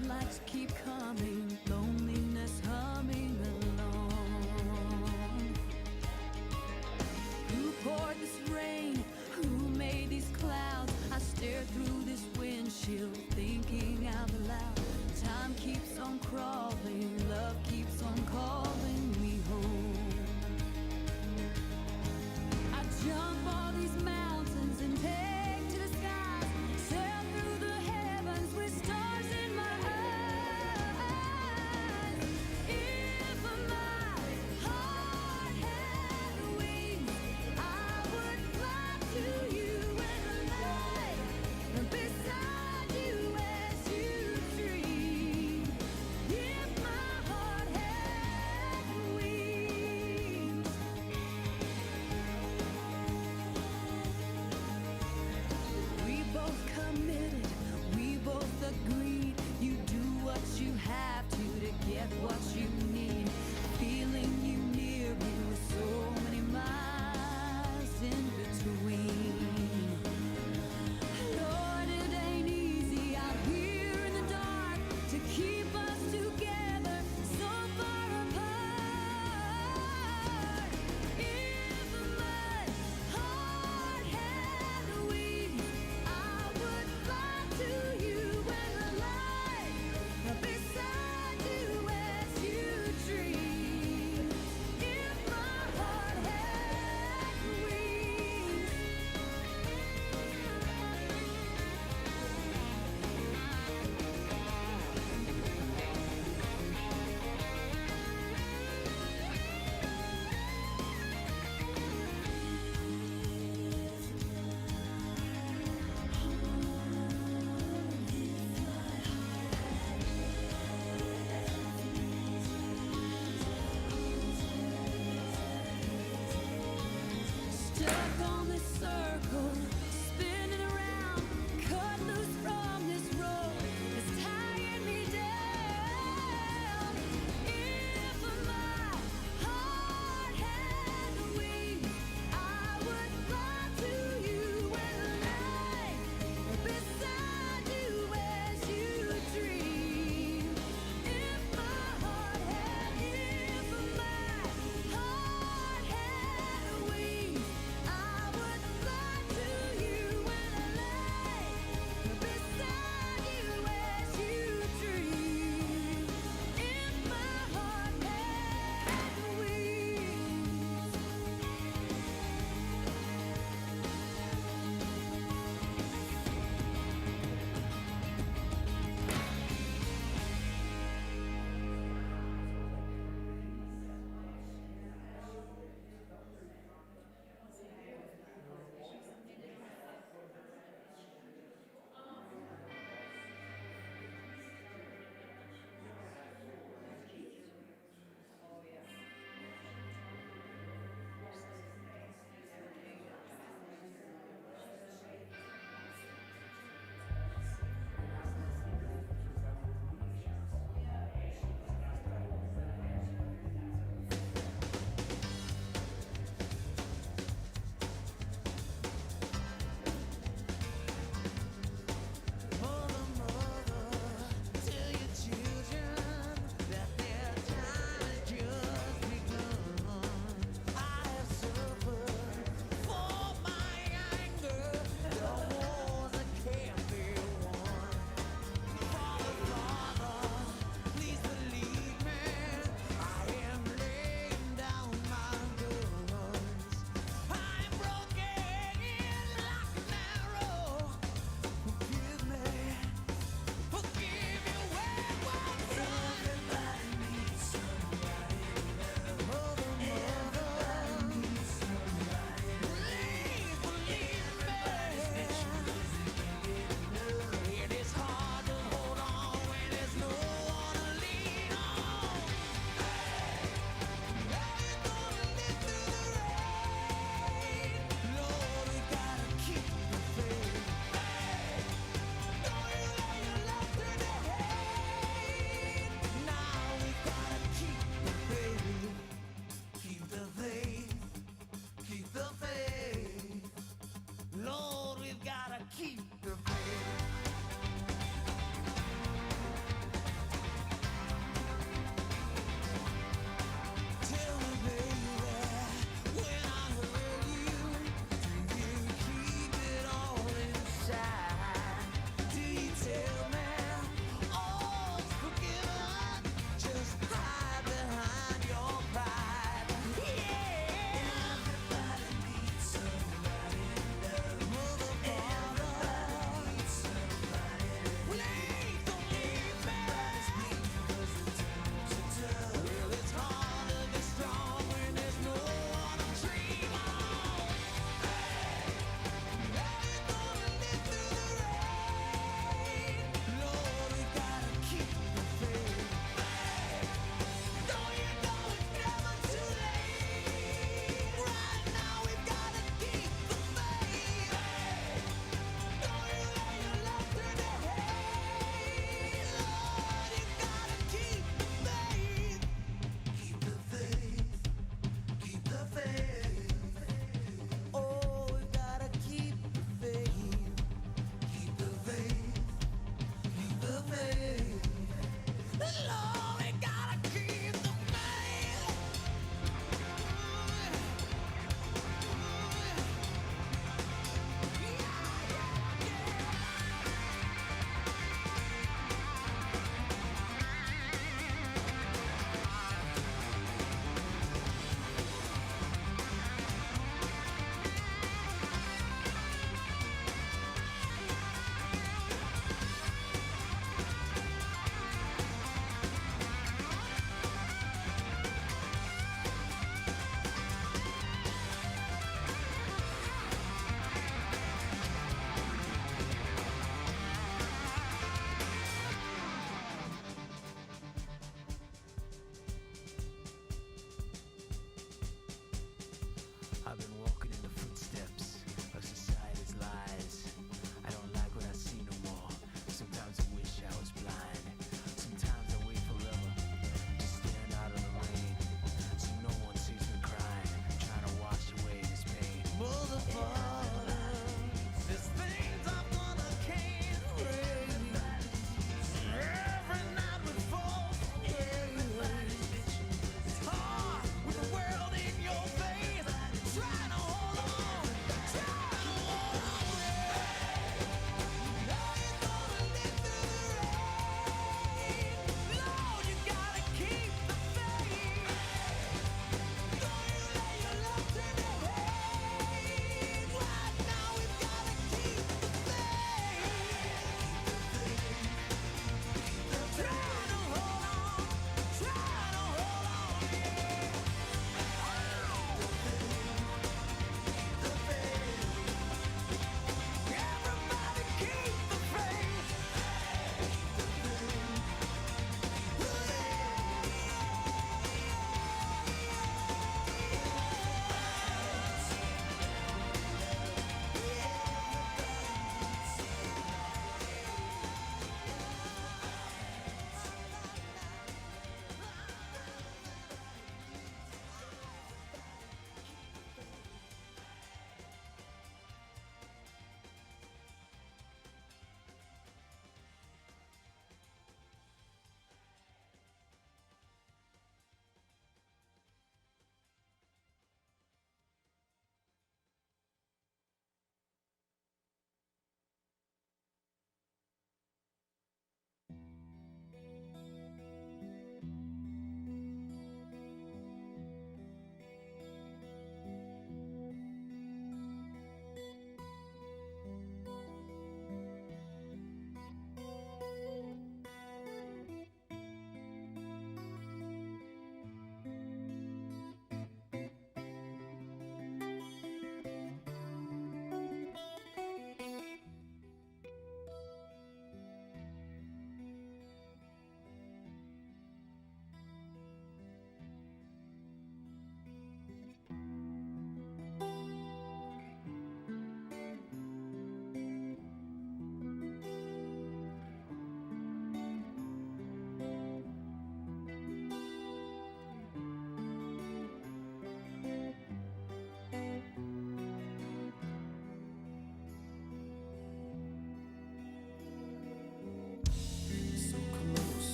Headlights keep coming, loneliness humming along. Who poured this rain? Who made these clouds? I stare through this windshield, thinking out loud. Time keeps on crawling, love keeps on calling me home. I jump all these mountains and take to the skies, sail through the heavens with stars in my eyes. If my heart had wings, I would fly to you and lay beside you as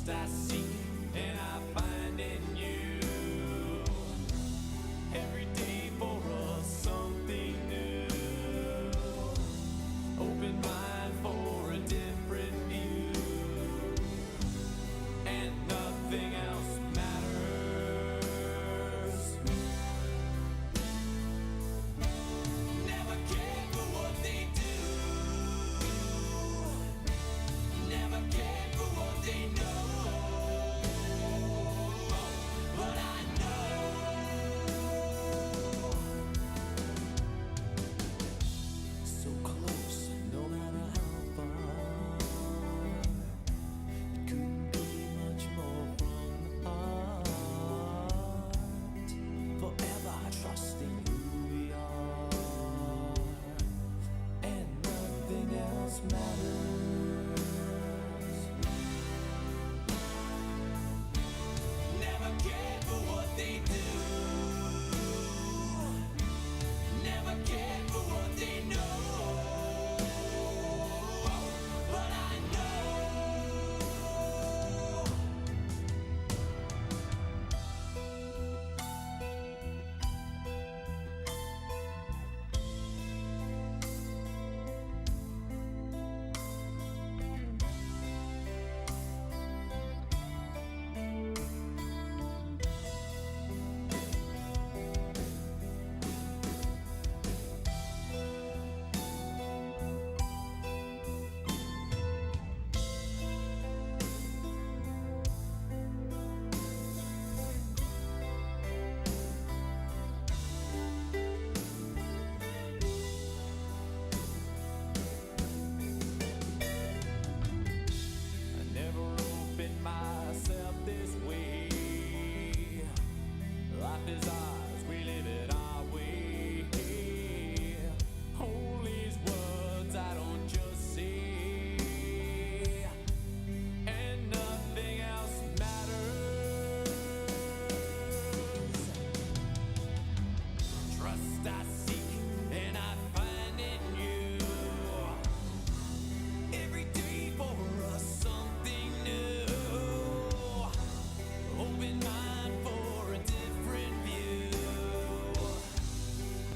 Trust I seek and I find in you. Every day for us something new. Open mind for a different view. And nothing else matters. Never cared for what they do. Never cared for what they know. But I know. So close, no matter how far. It couldn't be much more from the heart. Forever trusting who we are. And nothing else matters. Never cared for what they do. Never cared for what they know. But I know. I never opened myself this way. Life is ours, we live it our way. Hold these words I don't just say. And nothing else matters. Trust I seek and I find in you. Every day for us something new. Open mind for a different view.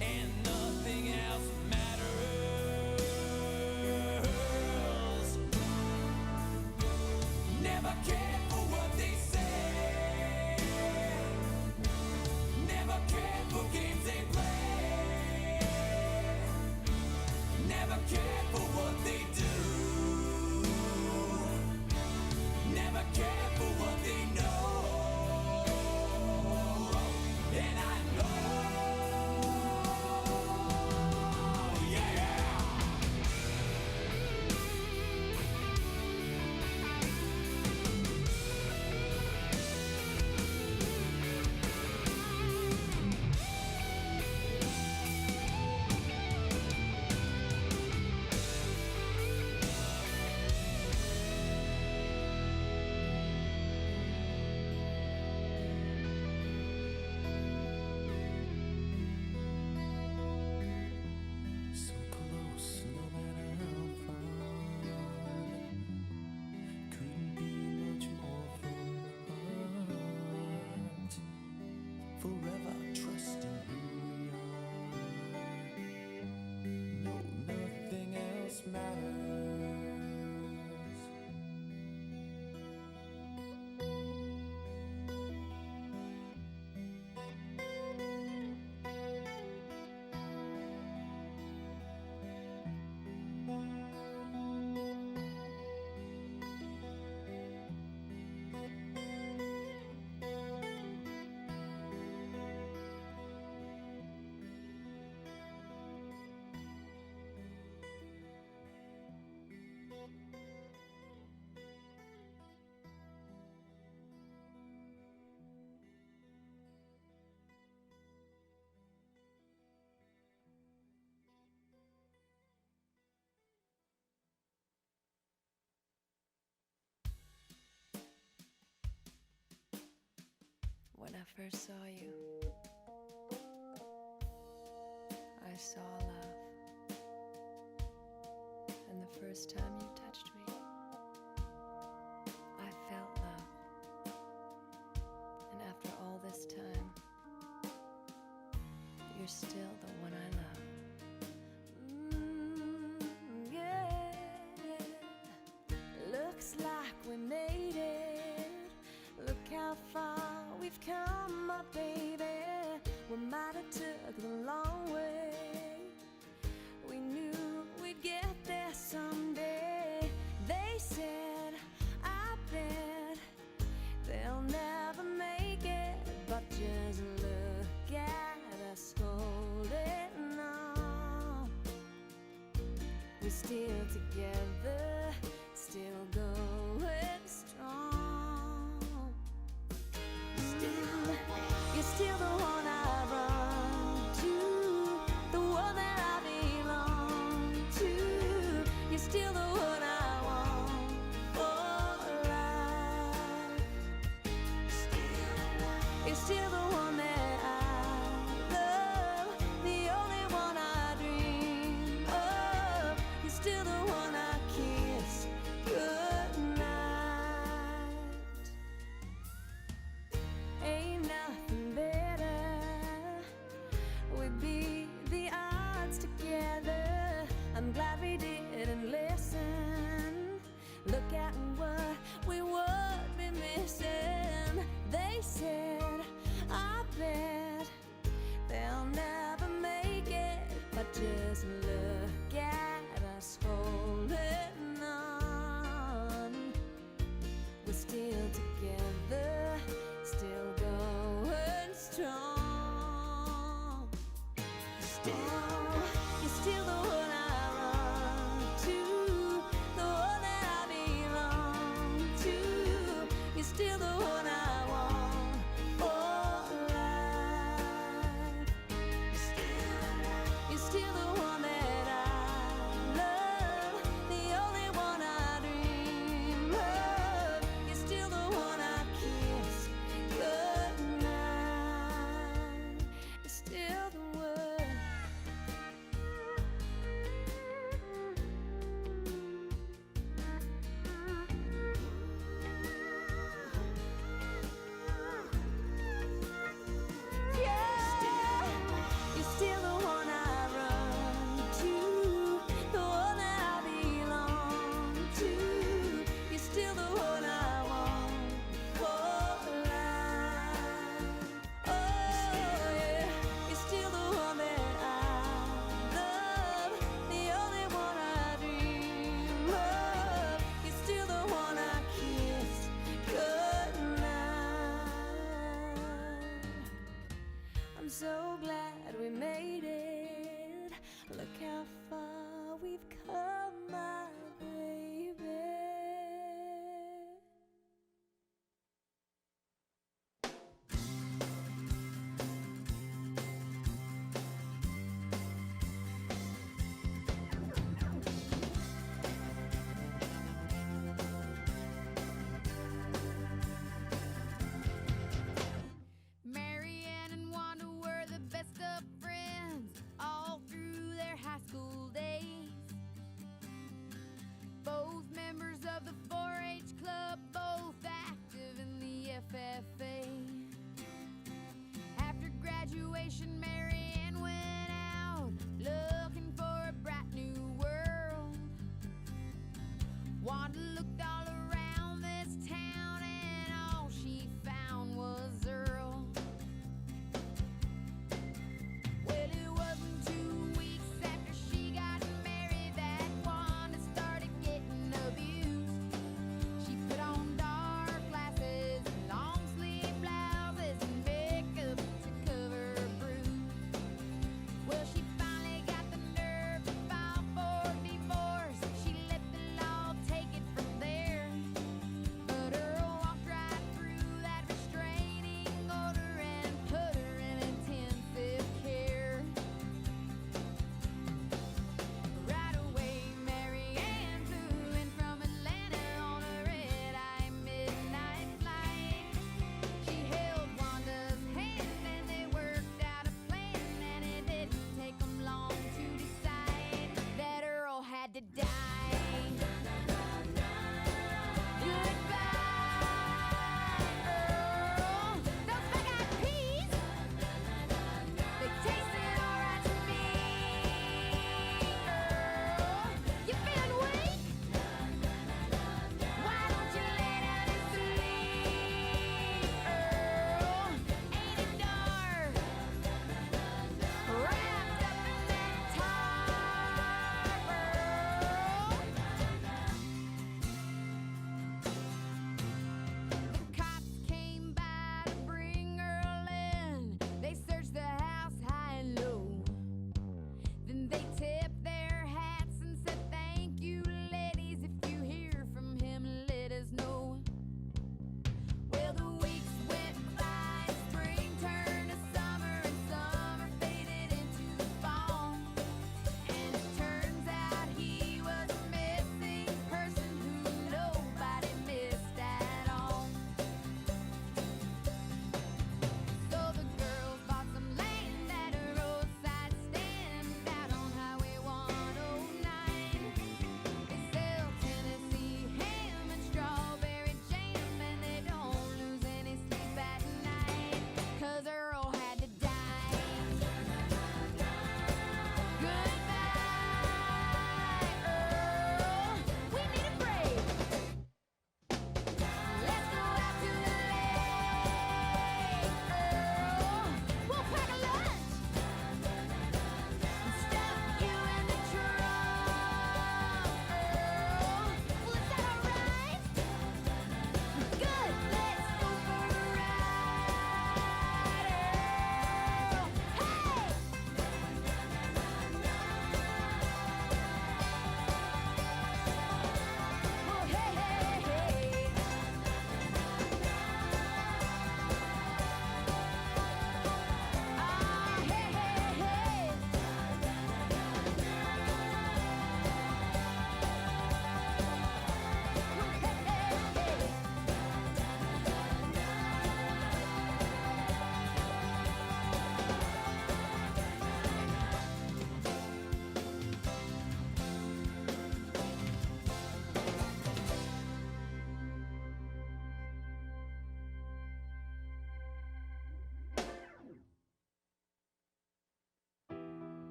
And nothing else matters. Never cared for what they say. Never cared for games they play. Never cared for what they do. Never cared for what they know. And I know. Yeah. So close, no matter how far. Couldn't be much more from the heart. Forever trusting who we are. No, nothing else matters. When I first saw you, I saw love. And the first time you touched me, I felt love. still together, still going strong. You're still the one I run to, the one that I belong to. You're still the one I want for life. You're still the one that I love, the only one I dream of. You're still the one I kiss goodnight. Ain't nothing better. We beat the odds together. I'm glad we didn't listen. Look at what we would be missing. They said, I bet they'll never make it, but just look at us holding on. We're still together, still going strong. You're still the one I run to, the one that I belong to. You're still the one I want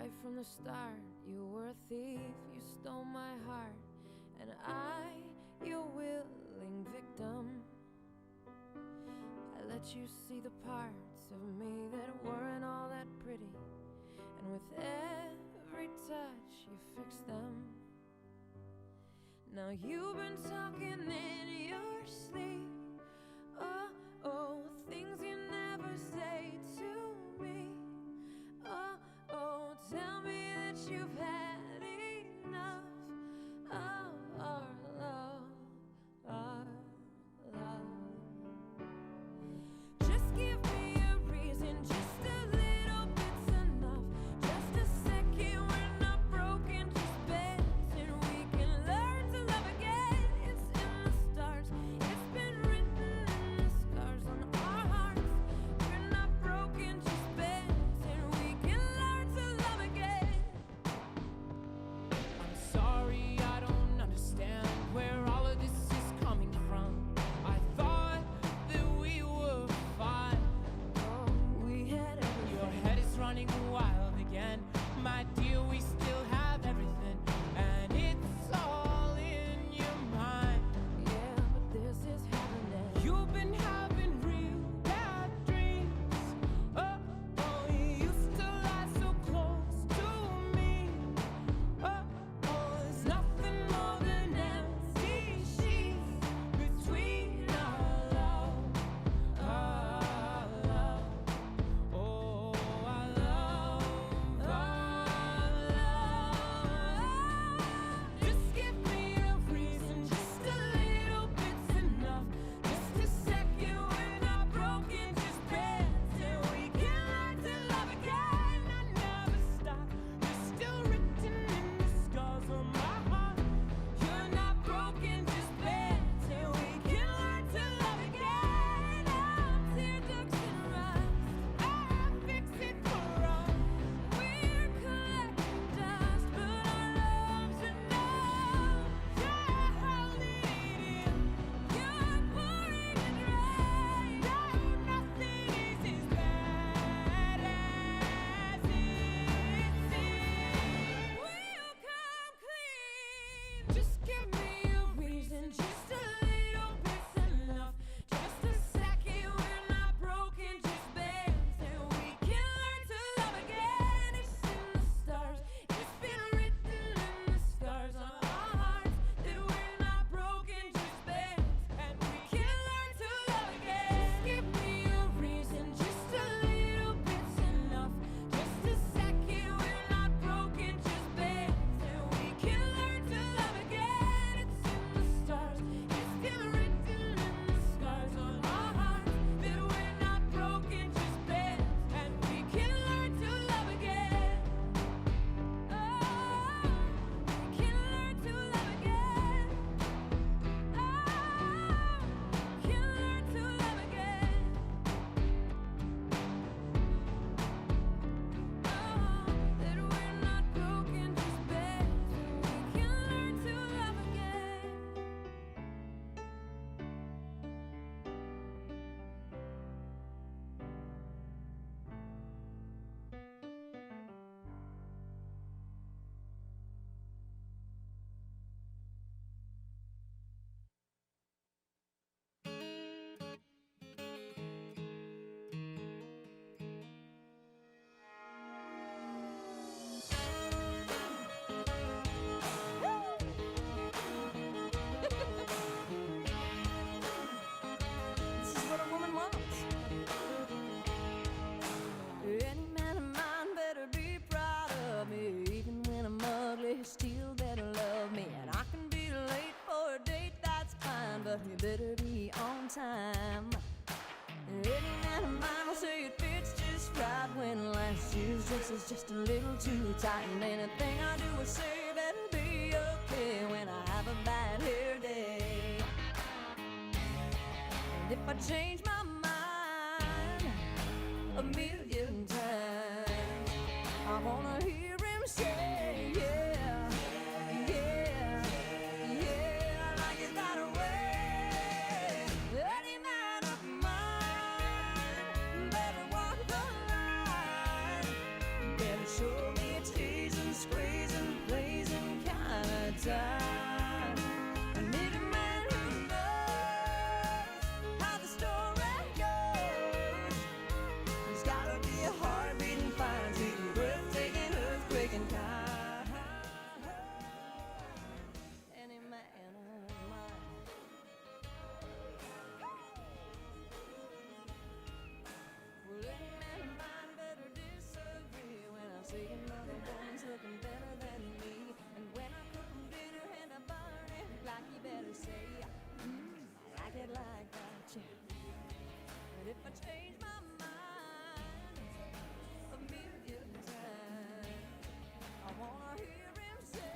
Right from the start, you were a thief, you stole my heart, and I, your willing victim. I let you see the parts of me that weren't all that pretty, and with every touch you fixed them. Now you've been talking in your sleep, oh, oh, things you never say to me. Oh, oh, tell me that you've had enough of our love, our love. Just give me a reason, just a little bit's enough. Just a second, we're not broken, just bends, and we can learn to love again. It's in the stars, it's been written in the scars on our hearts. We're not broken, just bends, and we can learn to love again. I'm sorry, I don't understand where all of this is coming from. I thought that we were fine. Oh, we had everything. Your head is running wild again. My dear, we still have everything, and it's all in your mind. Yeah, but this is happening. You've been having real bad dreams. Oh, oh, you used to lie so close to me. Oh, oh, there's nothing more than empty sheets between our love, our love. Oh, our love, our love. Just give me a reason, just a little bit's enough. Just a second, we're not broken, just bends, and we can learn to love again. I never stop. You're still written in the scars on my heart. You're not broken, just bends, and we can learn to love again. Oh, tear ducts and rust, I'll fix it for us. We're collecting dust, but our love's enough. Yeah, hold it in. You're pouring it right. No, nothing is as bad as it seems. We'll come clean. Just give me a reason, just a little bit's enough. Just a second, we're not broken, just bends, and we can learn to love again. It's in the stars, it's been written in the scars on our hearts that we're not broken, just bends, and we can learn to love again. Just give me a reason, just a little bit's enough. Just a second, we're not broken, just bends, and we can learn to love again. It's in the stars, it's been written in the scars on our hearts that we're not broken, just bends, and we can learn to love again. Oh, we can learn to love again. Oh, we can learn to love again. Oh, that we're not broken, just bends, and we can learn to love again. This is what a woman wants. Any man of mine better be proud of me. Even when I'm ugly, he still better love me. And I can be late for a date, that's fine, but you better be on time. Any man of mine will say it fits just right when last year's dress is just a little too tight. And anything I do or say better be okay when I have a bad hair day. And if I change my mind a million times, I wanna hear him say, yeah, yeah, yeah, I like it that way. Any man of mine better walk the line, better show me it's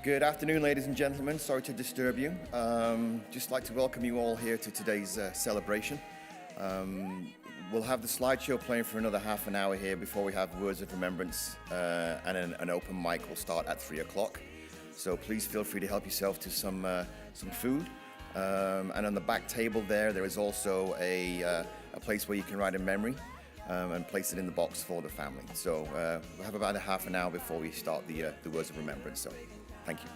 Good afternoon, ladies and gentlemen. Sorry to disturb you. Just like to welcome you all here to today's celebration. We'll have the slideshow playing for another half an hour here before we have Words of Remembrance, and an open mic will start at 3 o'clock. So please feel free to help yourself to some food. And on the back table there is also a place where you can write a memory and place it in the box for the family. So we'll have about a half an hour before we start the Words of Remembrance. So thank you.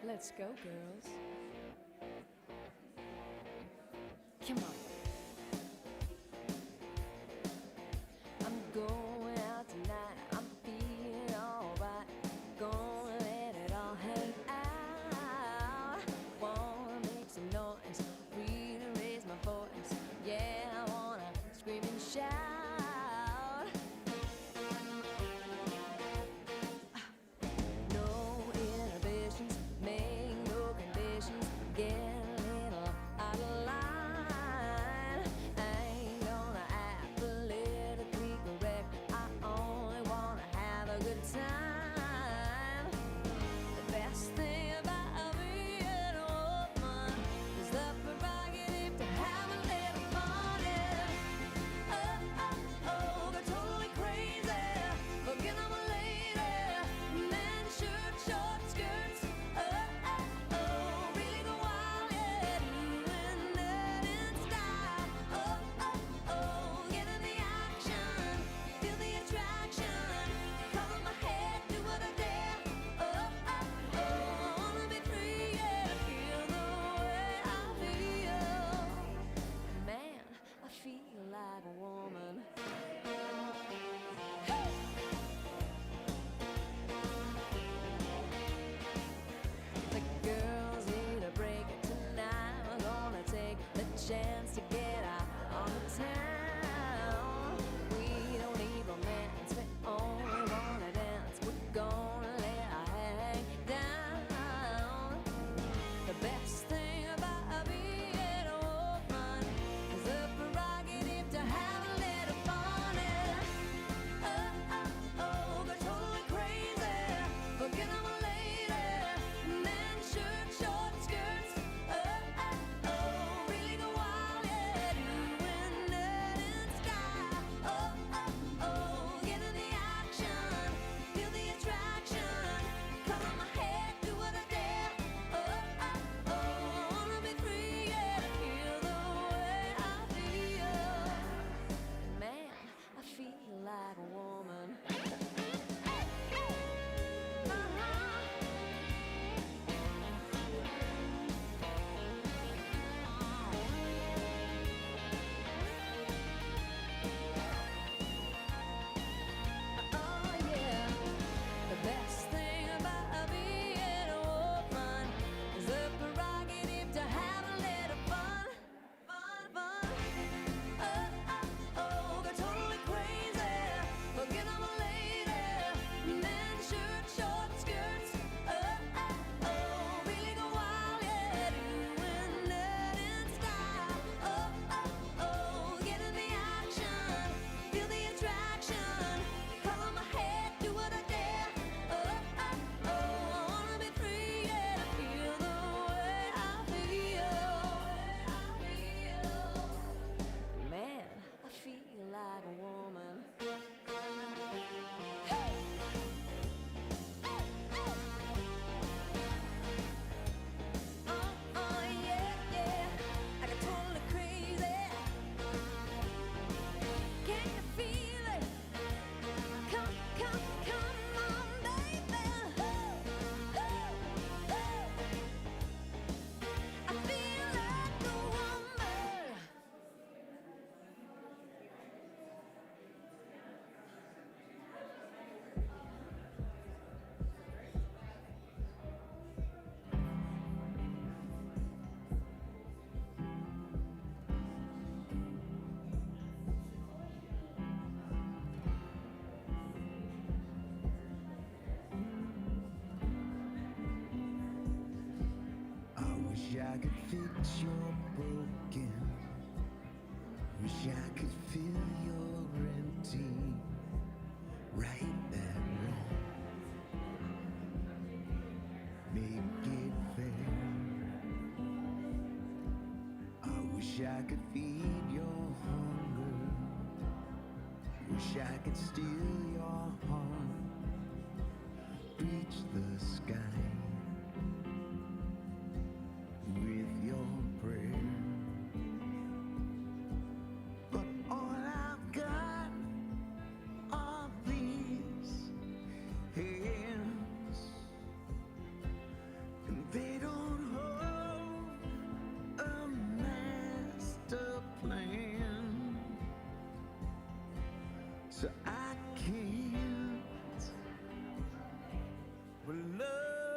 Let's go, girls. Come on. I'm going out tonight. I'm feeling alright. Gonna let it all hang out. Wanna make some noise, really raise my voice. Yeah, I wanna scream and shout. No inhibitions, make no conditions. Get a little out of line. I ain't gonna act politically correct. I only wanna have a good time. The best thing about being a woman is the prerogative to have a little fun. Oh, they're totally crazy. Forget I'm a lady. Men shirt, short skirts. Really go wild, yeah. Doing that in style. Get in the action. Feel the attraction. Cover my head I could fix your broken. Wish I could fill your empty. Right that wrong. Make it fair. I wish I could feed your hunger. Wish I could steal your heart. Reach the sky with your prayer. But all I've got are these hands, and they don't hold a master plan. So I can't love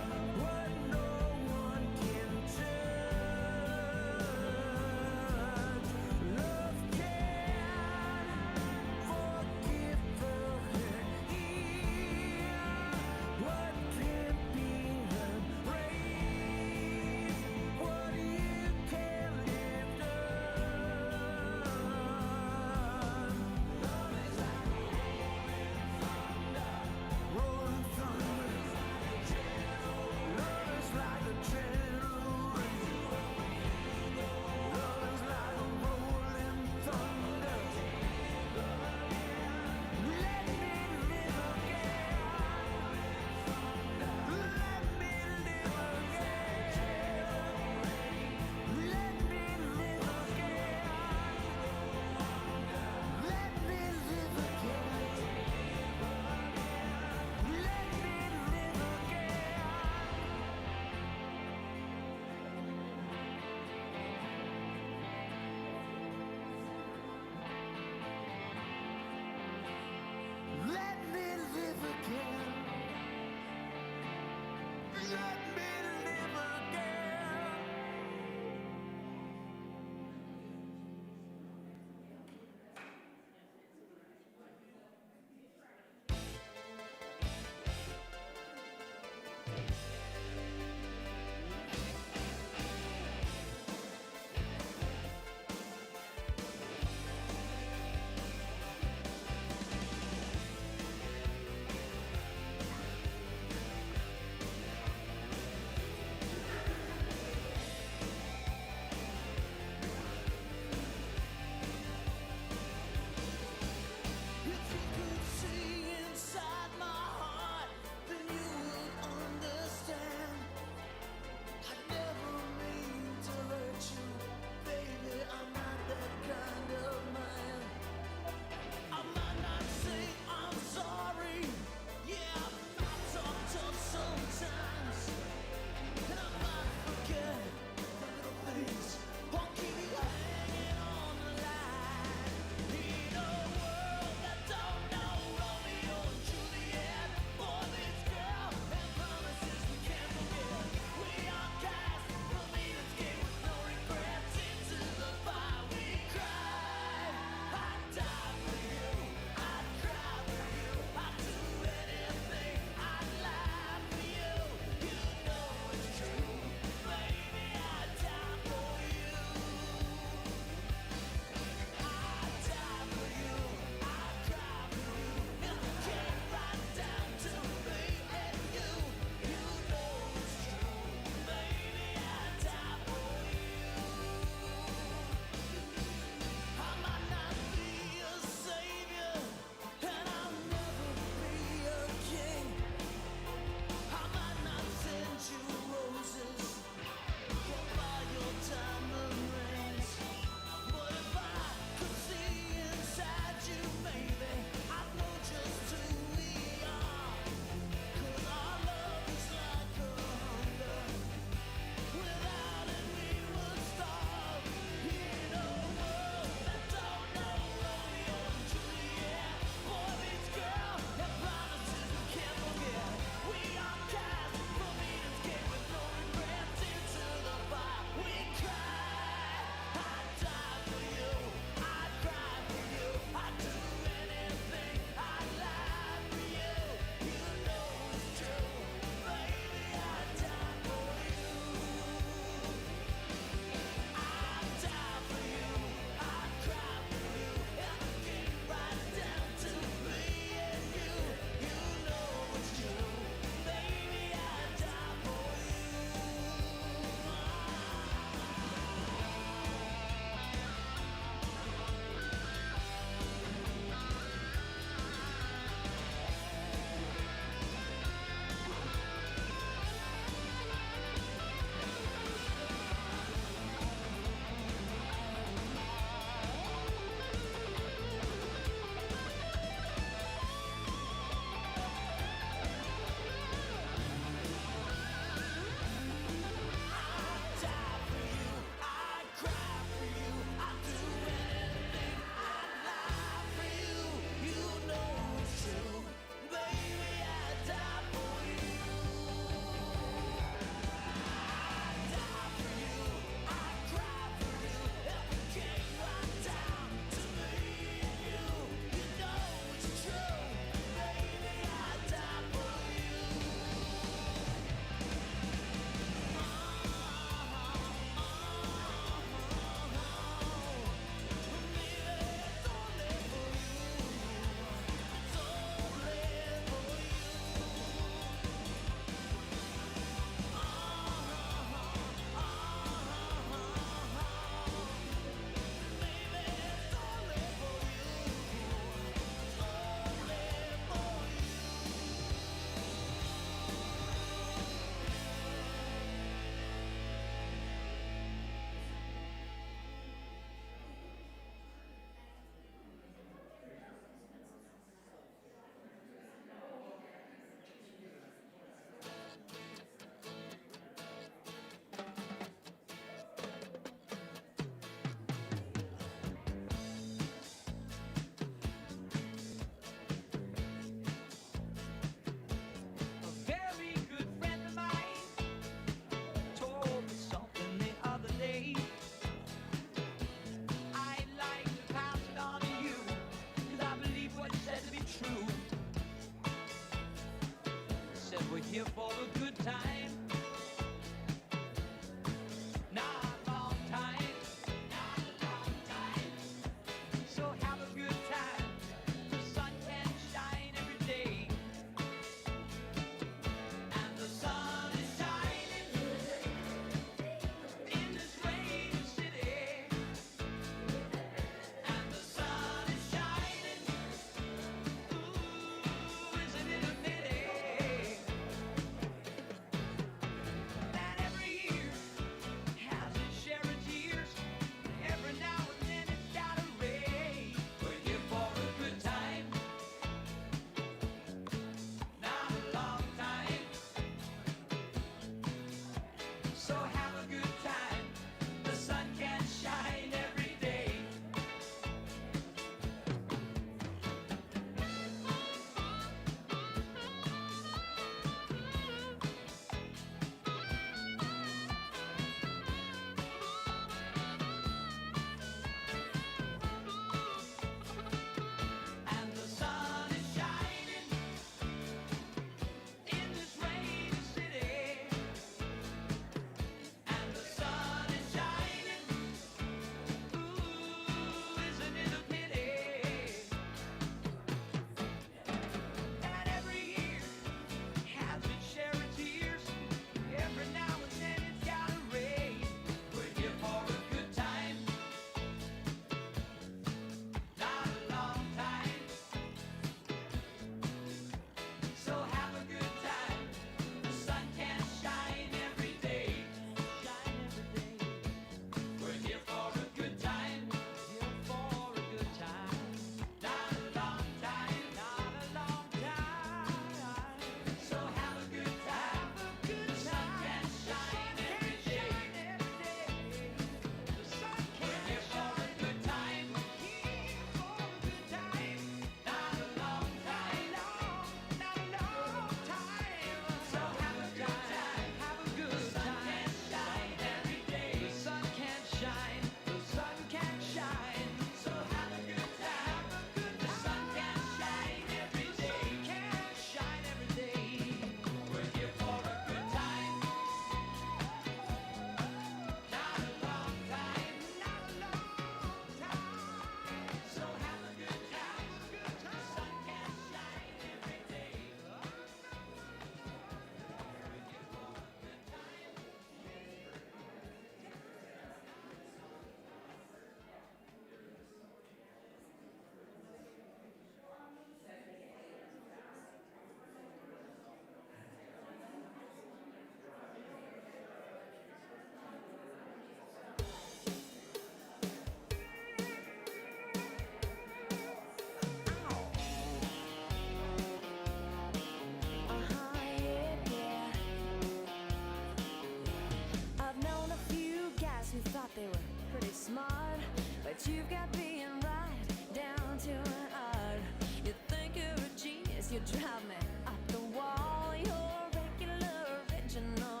smart, but you've got being right down to an art. You think you're a genius, you drive me up the wall. You're regular, original,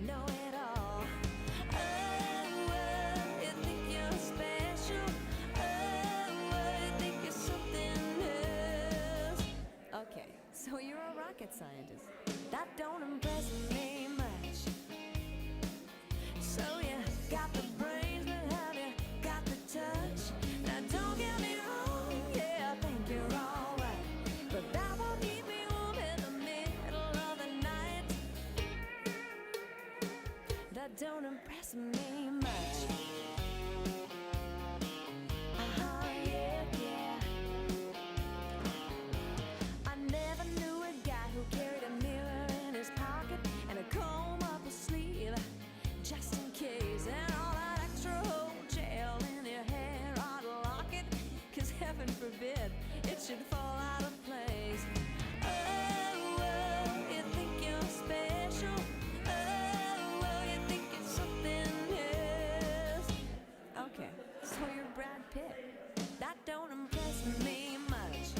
know-it-all. Oh, you think you're special. Oh, you think you're something else. Okay, so you're a rocket scientist. That don't impress me much. So you got the brains, but have you got the touch? Now don't get me wrong, yeah, I think you're alright, but that won't keep me warm in the middle of the night. That don't impress me much. Yeah, yeah. I never knew a guy who carried a mirror in his pocket and a comb up his sleeve, just in case, and all that extra whole gel in your hair. I'd lock it, 'cause heaven forbid it should fall out of place. Oh, you think you're special. Oh, you think it's something else. Okay, so you're Brad Pitt. That don't impress me much.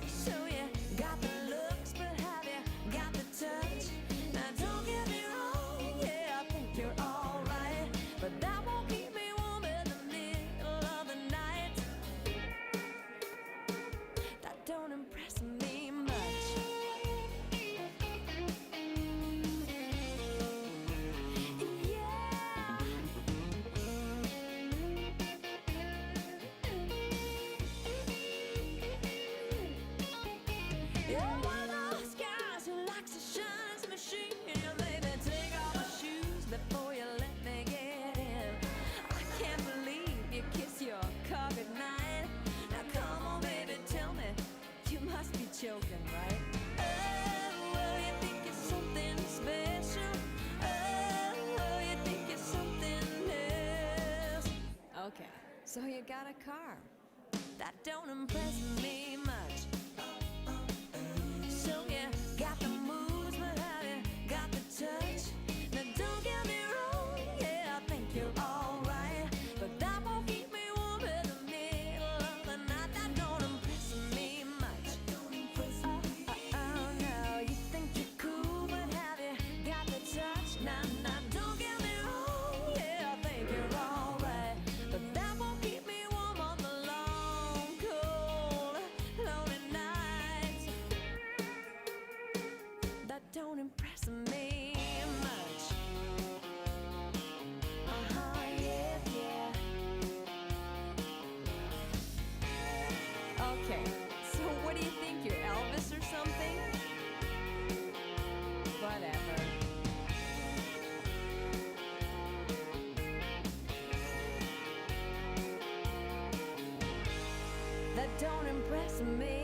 So you got the looks, but have you got the touch? Now don't get me wrong, yeah, I think you're alright, but that won't keep me warm in the middle of the night. That don't impress me much. You're one of those guys who likes to shine some machine. You baby, take off my shoes before you let me get in. I can't believe you kiss your car goodnight. Now come on, baby, tell me, you must be joking, right? Oh, you think it's something special. Oh, you think it's something else. Okay, so you got a car. That don't impress me much. So you got the moves, but have you got the touch? Now don't get me wrong, yeah, I think you're alright, but that won't keep me warm in the middle of the night. That don't impress me much. Oh, no, you think you're cool, but have you got the touch? Now, don't get me wrong, yeah, I think you're alright, but that won't keep me warm on the long, cold, lonely nights. That don't impress me much. Yeah, yeah. Okay, so what do you think? You're Elvis or something? Whatever. That don't impress me.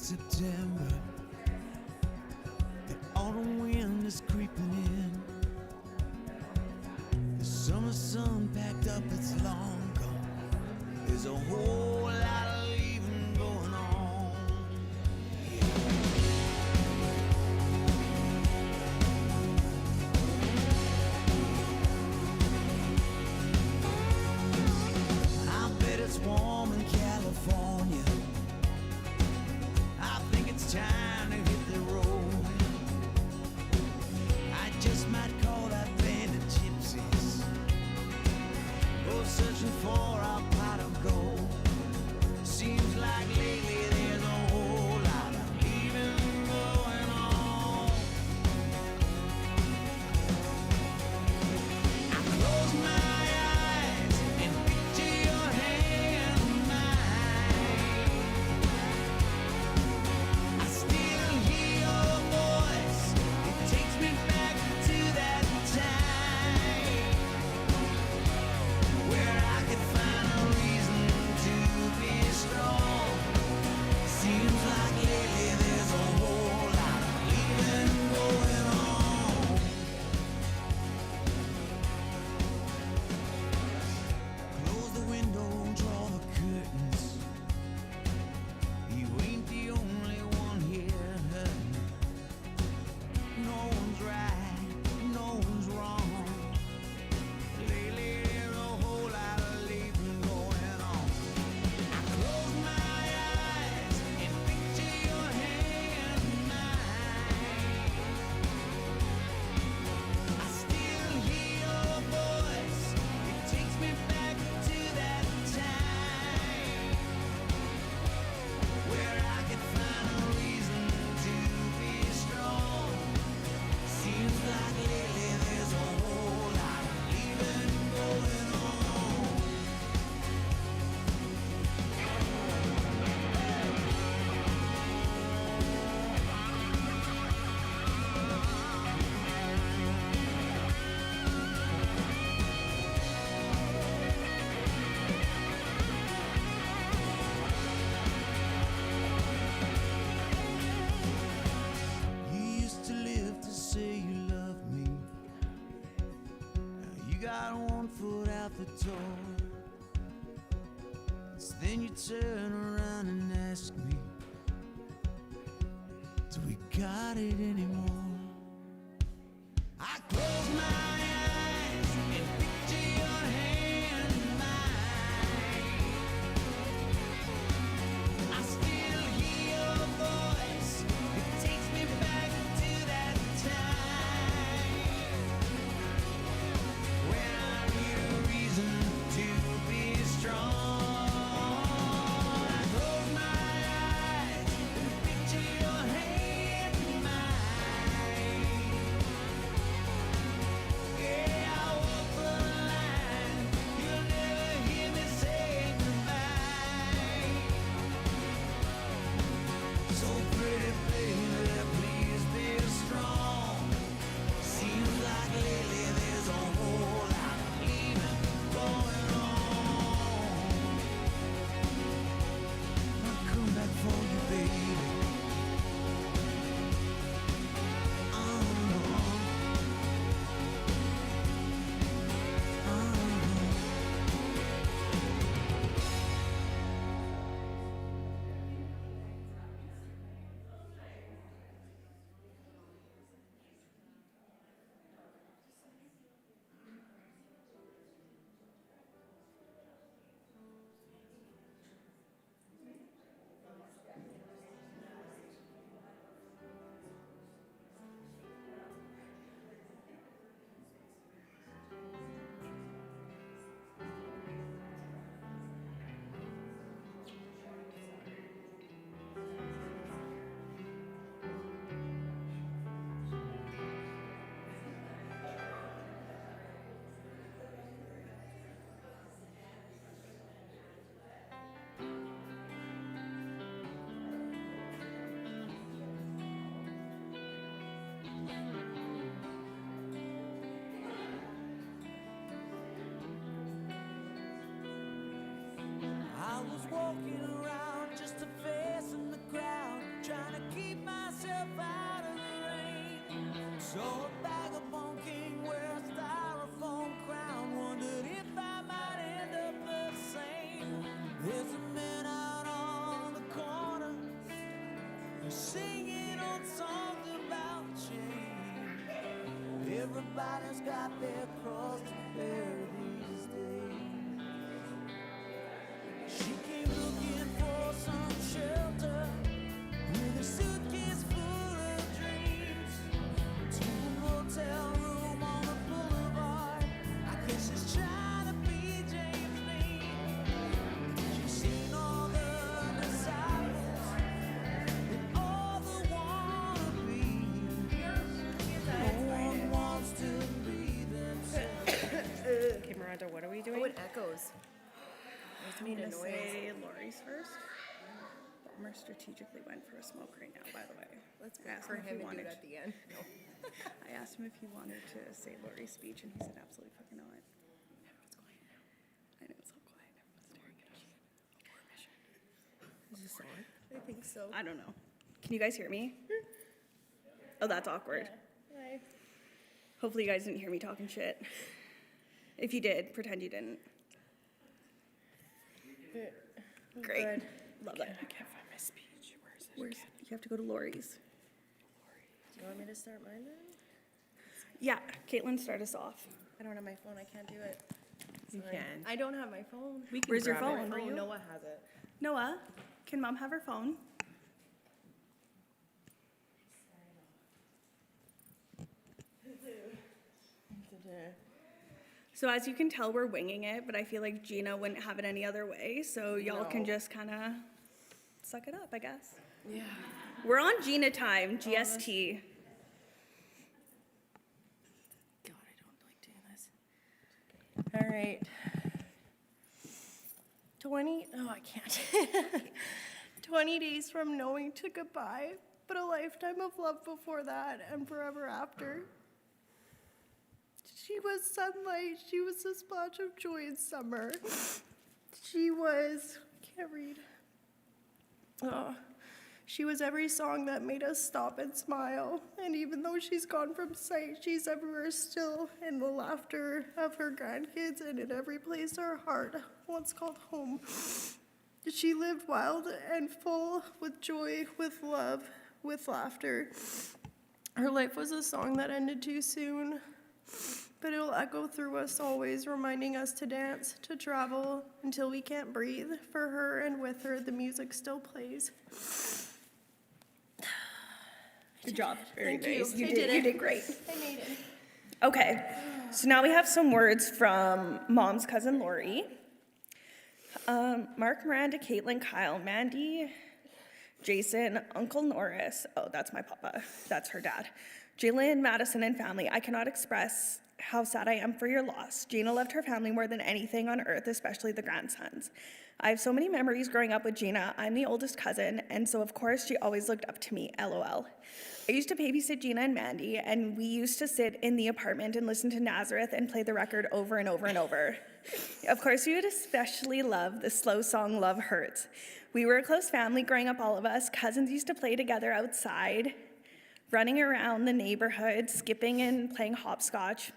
September, the autumn wind is creeping in. The summer sun packed up, it's long gone. There's a whole lot of leaving going on. I bet it's warm in California. I think it's time to hit the road. I just might call that band of gypsies, go searching for our pot of gold. Seems like lately there's a whole lot of leaving going on. I close my eyes and picture your hand in mine. I still hear your voice. It takes me back to that time where I could find a reason to be strong. Seems like lately there's a whole lot of leaving going on. Close the window, draw the curtains. You ain't the only one here hurting. No one's right, no one's wrong. Lately there's a whole lot of leaving going on. I close my eyes and picture your hand in mine. I still hear your voice. It takes me back to that time where I could find a reason to be strong. Seems like lately there's a whole lot of leaving going on. You used to live to say you love me. Now you got one foot out the door. So then you turn around and ask me, do we got it anymore? I close my eyes and picture your hand in mine. I still hear your voice. It takes me back to that time when I need a reason to be strong. I close my eyes and picture your hand in mine. Yeah, I walk the line. You'll never hear me say goodbye. So pretty baby, please be strong. Seems like lately there's a whole lot of leaving going on. I'll come back for you, baby. walking around just a face in the crowd, everybody's got their cross to bear these days. She came looking for some shelter with a suitcase full of dreams to a motel room on the boulevard. I guess she's trying to be James Dean. She's seen all the disciples and all the wannabes. No one wants to be themselves. Okay, Miranda, what are we doing? Oh, it echoes. It's made a I'm gonna noise. say Lori's first. Bomber strategically went for a smoke right now, by the way. Let's I wait asked for him if him he to do wanted it at the end. No. I asked him if he wanted to say Lori's speech, and he said absolutely fucking not. Everyone's quiet now. I know, it's all quiet. Everyone's staring at us. Is this on? I think so. I don't know. Can you guys hear me? Oh, that's awkward. Hi. Hopefully you guys didn't hear me talking shit. If you did, pretend you didn't. Great. Good. Love that. I can't find my speech. Where is it? Where's, you have to go to Lori's. Do you want me to start mine then? Yeah, Caitlin, start us off. I don't have my phone. I can't do it. You Sorry. can. I don't have my phone. We can Where's your grab it. phone? Oh, Noah has it. Noah, can mom have her phone? So as you can tell, we're winging it, but I feel like Gina wouldn't have it any other way, so y'all can No. just kind of suck it up, I guess. Yeah. We're on Gina time, GST. God, I don't like doing this. All right. I can't. 20 days from knowing to goodbye, but a lifetime of love before that and forever after. She was sunlight. She was a splash of joy in summer. She was, can't read. Oh, she was every song that made us stop and smile. And even though she's gone from sight, she's everywhere still in the laughter of her grandkids and in every place our heart once called home. She lived wild and full with joy, with love, with laughter. Her life was a song that ended too soon, but it'll echo through us always, reminding us to dance, to travel until we can't breathe. For her and with her, the music still plays. Good job. Very Thank you. nice. I did it. You did great. I made it. Okay, so now we have some words from Mom's cousin Lori. Mark, Miranda, Caitlin, Kyle, Mandy, Jason, Uncle Norris. Oh, that's my papa. That's her dad. Jalen, Madison, and family. I cannot express how sad I am for your loss. Gina loved her family more than anything on earth, especially the grandsons. I have so many memories growing up with Gina. I'm the oldest cousin, and so of course she always looked up to me, LOL. I used to babysit Gina and Mandy, and we used to sit in the apartment and listen to Nazareth and play the record over and over and over. Of course, we would especially love the slow song, Love Hurts. We were a close family growing up, all of us. Cousins used to play together outside, running around the neighborhood, skipping and playing hopscotch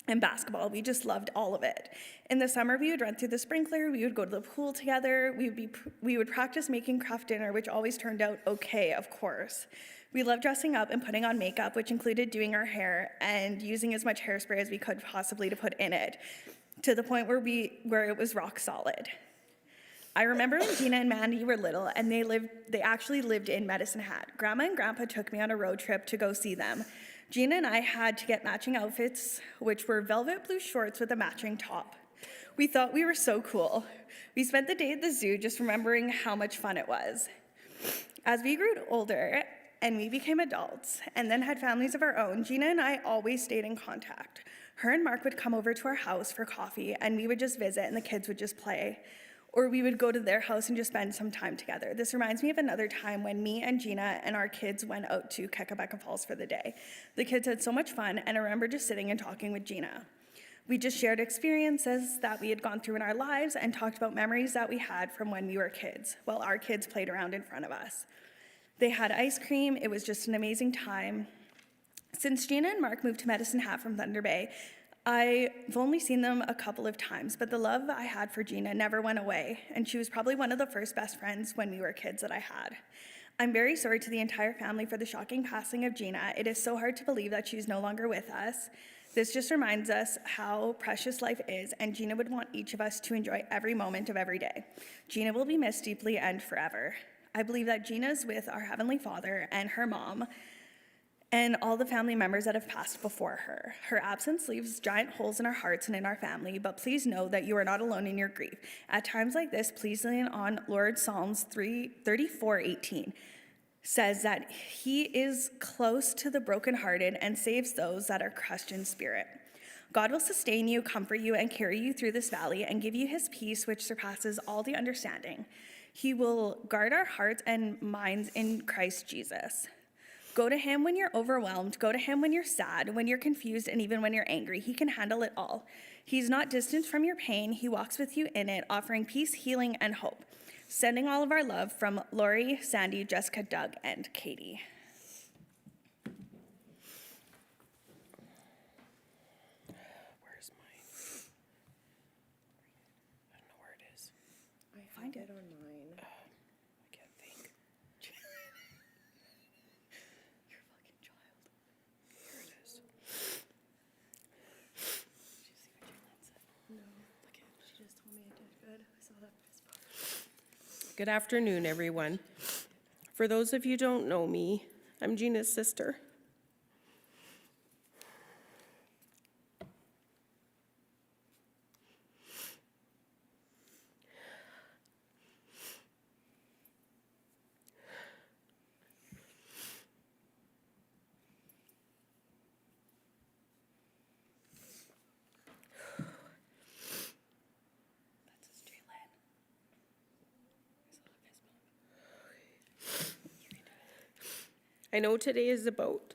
and basketball. We just loved all of it. In the summer, we would run through the sprinkler, we would go to the pool together, we would practice making craft dinner, which always turned out okay, of course. We loved dressing up and putting on makeup, which included doing our hair and using as much hairspray as we could possibly to put in it, to the point where it was rock solid. I remember when Gina and Mandy were little and they actually lived in Medicine Hat. Grandma and Grandpa took me on a road trip to go see them. Gina and I had to get matching outfits, which were velvet blue shorts with a matching top. We thought we were so cool. We spent the day at the zoo just remembering how much fun it was. As we grew older and we became adults and then had families of our own, Gina and I always stayed in contact. Her and Mark would come over to our house for coffee and we would just visit and the kids would just play. Or we would go to their house and just spend some time together. This reminds me of another time when me and Gina and our kids went out to Kekabeka Falls for the day. The kids had so much fun, and I remember just sitting and talking with Gina. We just shared experiences that we had gone through in our lives and talked about memories that we had from when we were kids, while our kids played around in front of us. They had ice cream. It was just an amazing time. Since Gina and Mark moved to Medicine Hat from Thunder Bay, I've only seen them a couple of times, but the love I had for Gina never went away, and she was probably one of the first best friends when we were kids that I had. I'm very sorry to the entire family for the shocking passing of Gina. It is so hard to believe that she's no longer with us. This just reminds us how precious life is, and Jeanna would want each of us to enjoy every moment of every day. Jeanna will be missed deeply and forever. I believe that Jeanna is with our Heavenly Father and her mom and all the family members that have passed before her. Her absence leaves giant holes in our hearts and in our family, but please know that you are not alone in your grief. At times like this, please lean on Lord Psalms 34:18. Says that he is close to the brokenhearted and saves those that are crushed in spirit. God will sustain you, comfort you, and carry you through this valley and give you his peace, which surpasses all the understanding. He will guard our hearts and minds in Christ Jesus. Go to him when you're overwhelmed. Go to him when you're sad, when you're confused, and even when you're angry. He can handle it all. He's not distant from your pain. He walks with you in it, offering peace, healing, and hope. Sending all of our love from Lori, Sandy, Jessica, Doug, and Katie. Where's mine? I don't know where it is. I find it on mine. I can't think. You're a fucking child. Here it is. Did you see what Jalen said? No. Look at she just told me I did good. I saw that Facebook. Good afternoon, everyone. For those of you who don't know me, I'm Jeanna's sister. That's his Jalen. I know today is about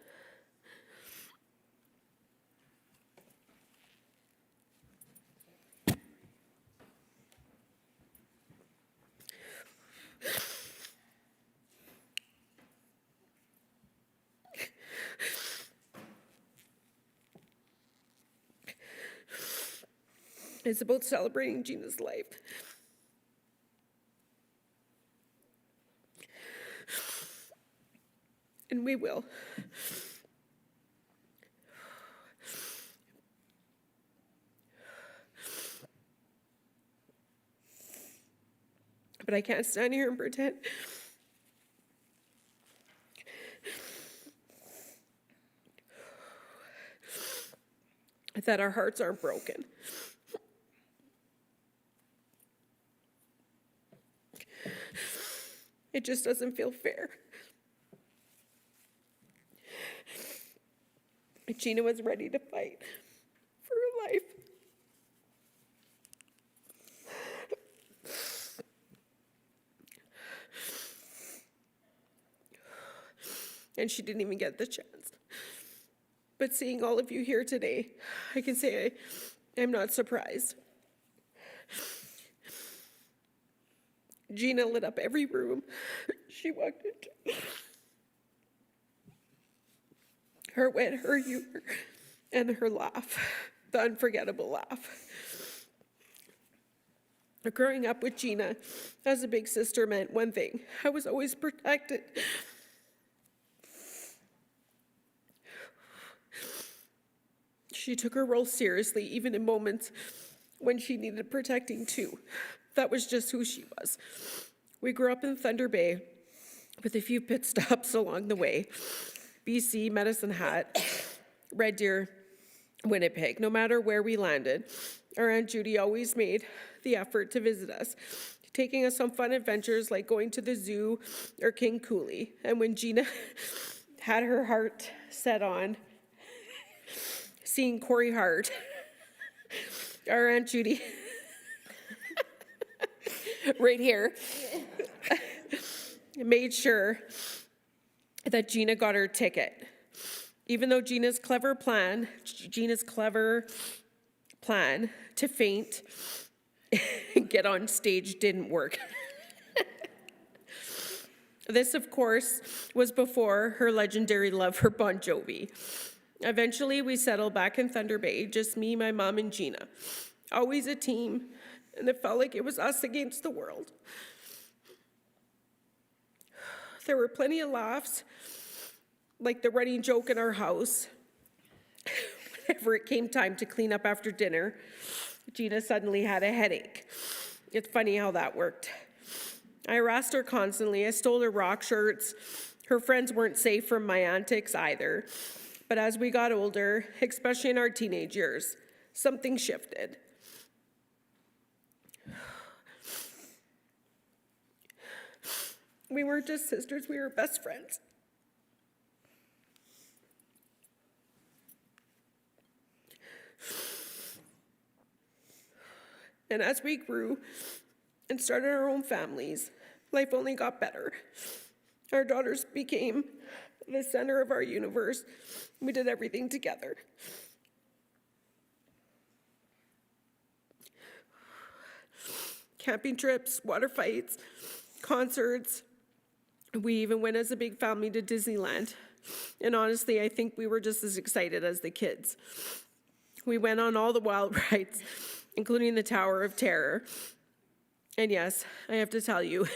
celebrating Jeanna's life. And we will. But I can't stand here and pretend that our hearts aren't broken. It just doesn't feel fair. Jeanna was ready to fight for her life. And she didn't even get the chance. But seeing all of you here today, I can say I'm not surprised. Jeanna lit up every room she walked into. Her wit, her humor, and her laugh, the unforgettable laugh. Growing up with Jeanna as a big sister meant one thing: I was always protected. She took her role seriously, even in moments when she needed protecting too. That was just who she was. We grew up in Thunder Bay with a few pit stops along the way. BC, Medicine Hat, Red Deer, Winnipeg. No matter where we landed, our Aunt Judy always made the effort to visit us, taking us on fun adventures like going to the zoo or King Cooley. And when Jeanna had her heart set on seeing Corey Hart, our Aunt Judy, right here, made sure that Jeanna got her ticket. Even though Jeanna's clever plan to faint and get on stage didn't work. This, of course, was before her legendary love for Bon Jovi. Eventually, we settled back in Thunder Bay, just me, my mom, and Jeanna. Always a team, and it felt like it was us against the world. There were plenty of laughs, like the running joke in our house. Whenever it came time to clean up after dinner, Jeanna suddenly had a headache. It's funny how that worked. I harassed her constantly. I stole her rock shirts. Her friends weren't safe from my antics either. But as we got older, especially in our teenage years, something shifted. We weren't just sisters, we were best friends. And as we grew and started our own families, life only got better. Our daughters became the center of our universe. We did everything together. Camping trips, water fights, concerts. We even went as a big family to Disneyland. And honestly, I think we were just as excited as the kids. We went on all the wild rides, including the Tower of Terror. And yes, I have to tell you,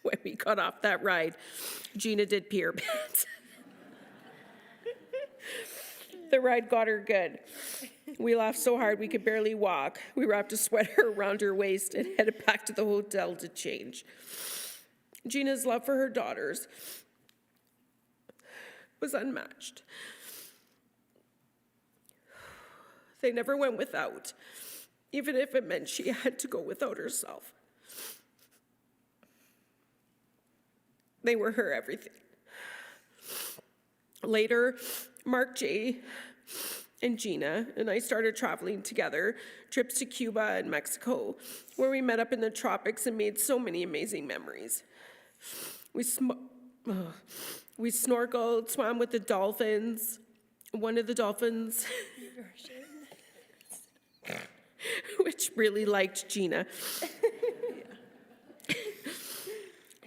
when we got off that ride, Jeanna did pee her pants. The ride got her good. We laughed so hard we could barely walk. We wrapped a sweater around her waist and headed back to the hotel to change. Jeanna's love for her daughters was unmatched. They never went without, even if it meant she had to go without herself. They were her everything. Later, Mark J. and Jeanna and I started traveling together, trips to Cuba and Mexico, where we met up in the tropics and made so many amazing memories. We snorkeled, swam with the dolphins. One of the dolphins, which really liked Jeanna,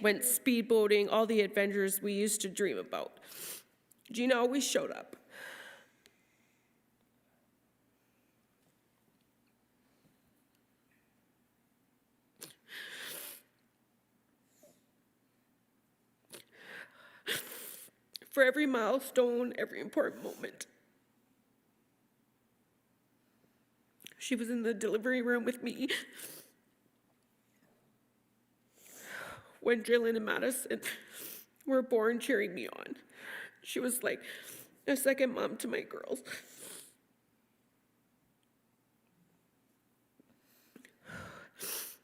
went speedboating, all the adventures we used to dream about. Jeanna always showed up. For every milestone, every important moment. She was in the delivery room with me when Jillian and Pattison were born, cheering me on. She was like a second mom to my girls.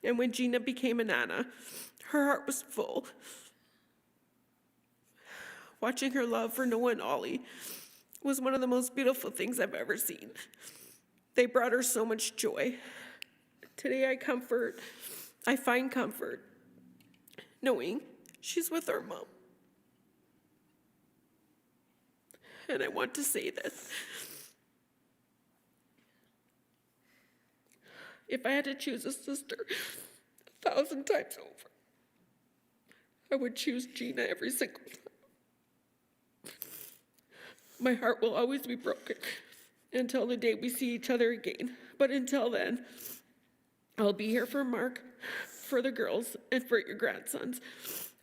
And when Jeanna became a nana, her heart was full. Watching her love for Noah and Ollie was one of the most beautiful things I've ever seen. They brought her so much joy. Today I find comfort knowing she's with her mom. And I want to say this. If I had to choose a sister 1,000 times over, I would choose Jeanna every single time. My heart will always be broken until the day we see each other again. But until then, I'll be here for Mark, for the girls, and for your grandsons.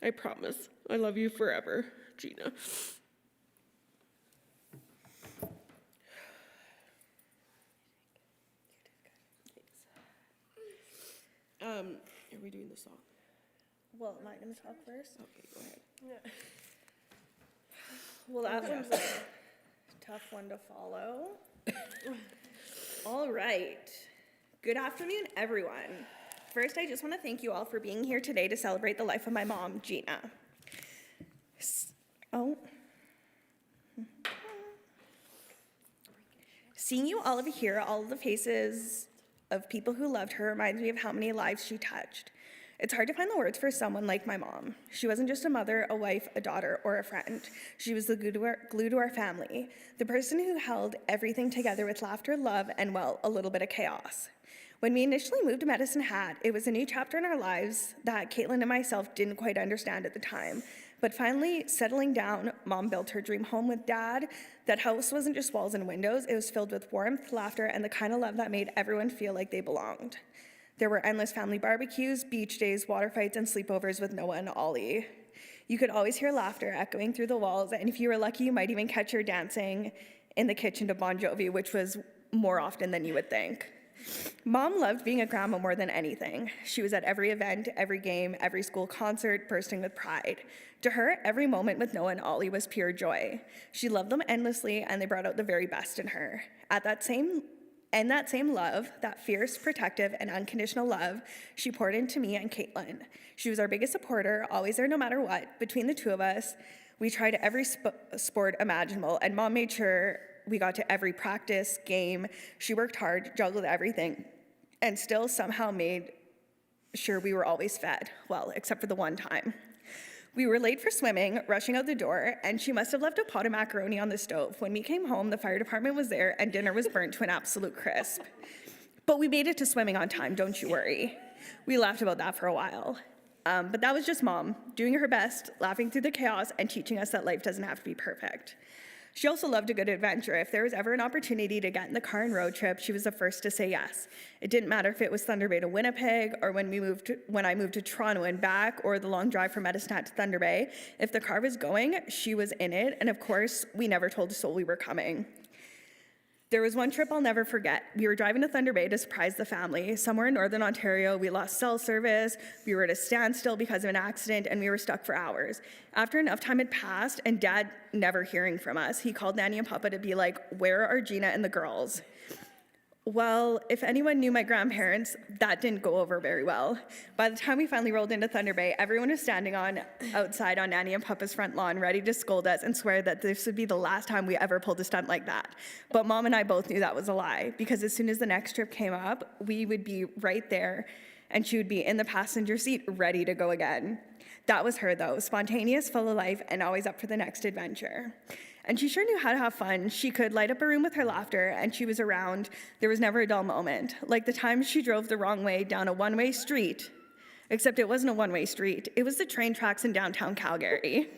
I promise. I love you forever, Jeanna. Are we doing the song? Well, am I going to talk first? Okay, go ahead. Yeah. Well, that one's a tough one to follow. All right. Good afternoon, everyone. First, I just want to thank you all for being here today to celebrate the life of my mom, Jeanna. Seeing you all over here, all of the faces of people who loved her, reminds me of how many lives she touched. It's hard to find the words for someone like my mom. She wasn't just a mother, a wife, a daughter, or a friend. She was the glue to our family, the person who held everything together with laughter, love, and, well, a little bit of chaos. When we initially moved to Medicine Hat, it was a new chapter in our lives that Caitlin and myself didn't quite understand at the time. But finally, settling down, Mom built her dream home with Dad. That house wasn't just walls and windows, it was filled with warmth, laughter, and the kind of love that made everyone feel like they belonged. There were endless family barbecues, beach days, water fights, and sleepovers with Noah and Ollie. You could always hear laughter echoing through the walls, and if you were lucky, you might even catch her dancing in the kitchen to Bon Jovi, which was more often than you would think. Mom loved being a grandma more than anything. She was at every event, every game, every school concert, bursting with pride. To her, every moment with Noah and Ollie was pure joy. She loved them endlessly, and they brought out the very best in her. That same love, that fierce, protective, and unconditional love, she poured into me and Caitlin. She was our biggest supporter, always there no matter what. Between the two of us, we tried every sport imaginable, and Mom made sure we got to every practice, game. She worked hard, juggled everything, and still somehow made sure we were always fed. Well, except for the one time. We were late for swimming, rushing out the door, and she must have left a pot of macaroni on the stove. When we came home, the fire department was there, and dinner was burnt to an absolute crisp. But we made it to swimming on time, don't you worry. We laughed about that for a while. But that was just Mom, doing her best, laughing through the chaos, and teaching us that life doesn't have to be perfect. She also loved a good adventure. If there was ever an opportunity to get in the car and road trip, she was the first to say yes. It didn't matter if it was Thunder Bay to Winnipeg, or when I moved to Toronto and back, or the long drive from Medicine to Thunder Bay. If the car was going, she was in it, and of course, we never told a soul we were coming. There was one trip I'll never forget. We were driving to Thunder Bay to surprise the family. Somewhere in Northern Ontario, we lost cell service, we were at a standstill because of an accident, and we were stuck for hours. After enough time had passed, and Dad never hearing from us, he called Nanny and Papa to be like, "Where are Jeanna and the girls?" Well, if anyone knew my grandparents, that didn't go over very well. By the time we finally rolled into Thunder Bay, everyone was standing outside on Nanny and Papa's front lawn, ready to scold us and swear that this would be the last time we ever pulled a stunt like that. But Mom and I both knew that was a lie, because as soon as the next trip came up, we would be right there, and she would be in the passenger seat, ready to go again. That was her, though, spontaneous, full of life, and always up for the next adventure. And she sure knew how to have fun. She could light up a room with her laughter, and she was around. There was never a dull moment. Like the time she drove the wrong way down a one-way street, except it wasn't a one-way street. It was the train tracks in downtown Calgary.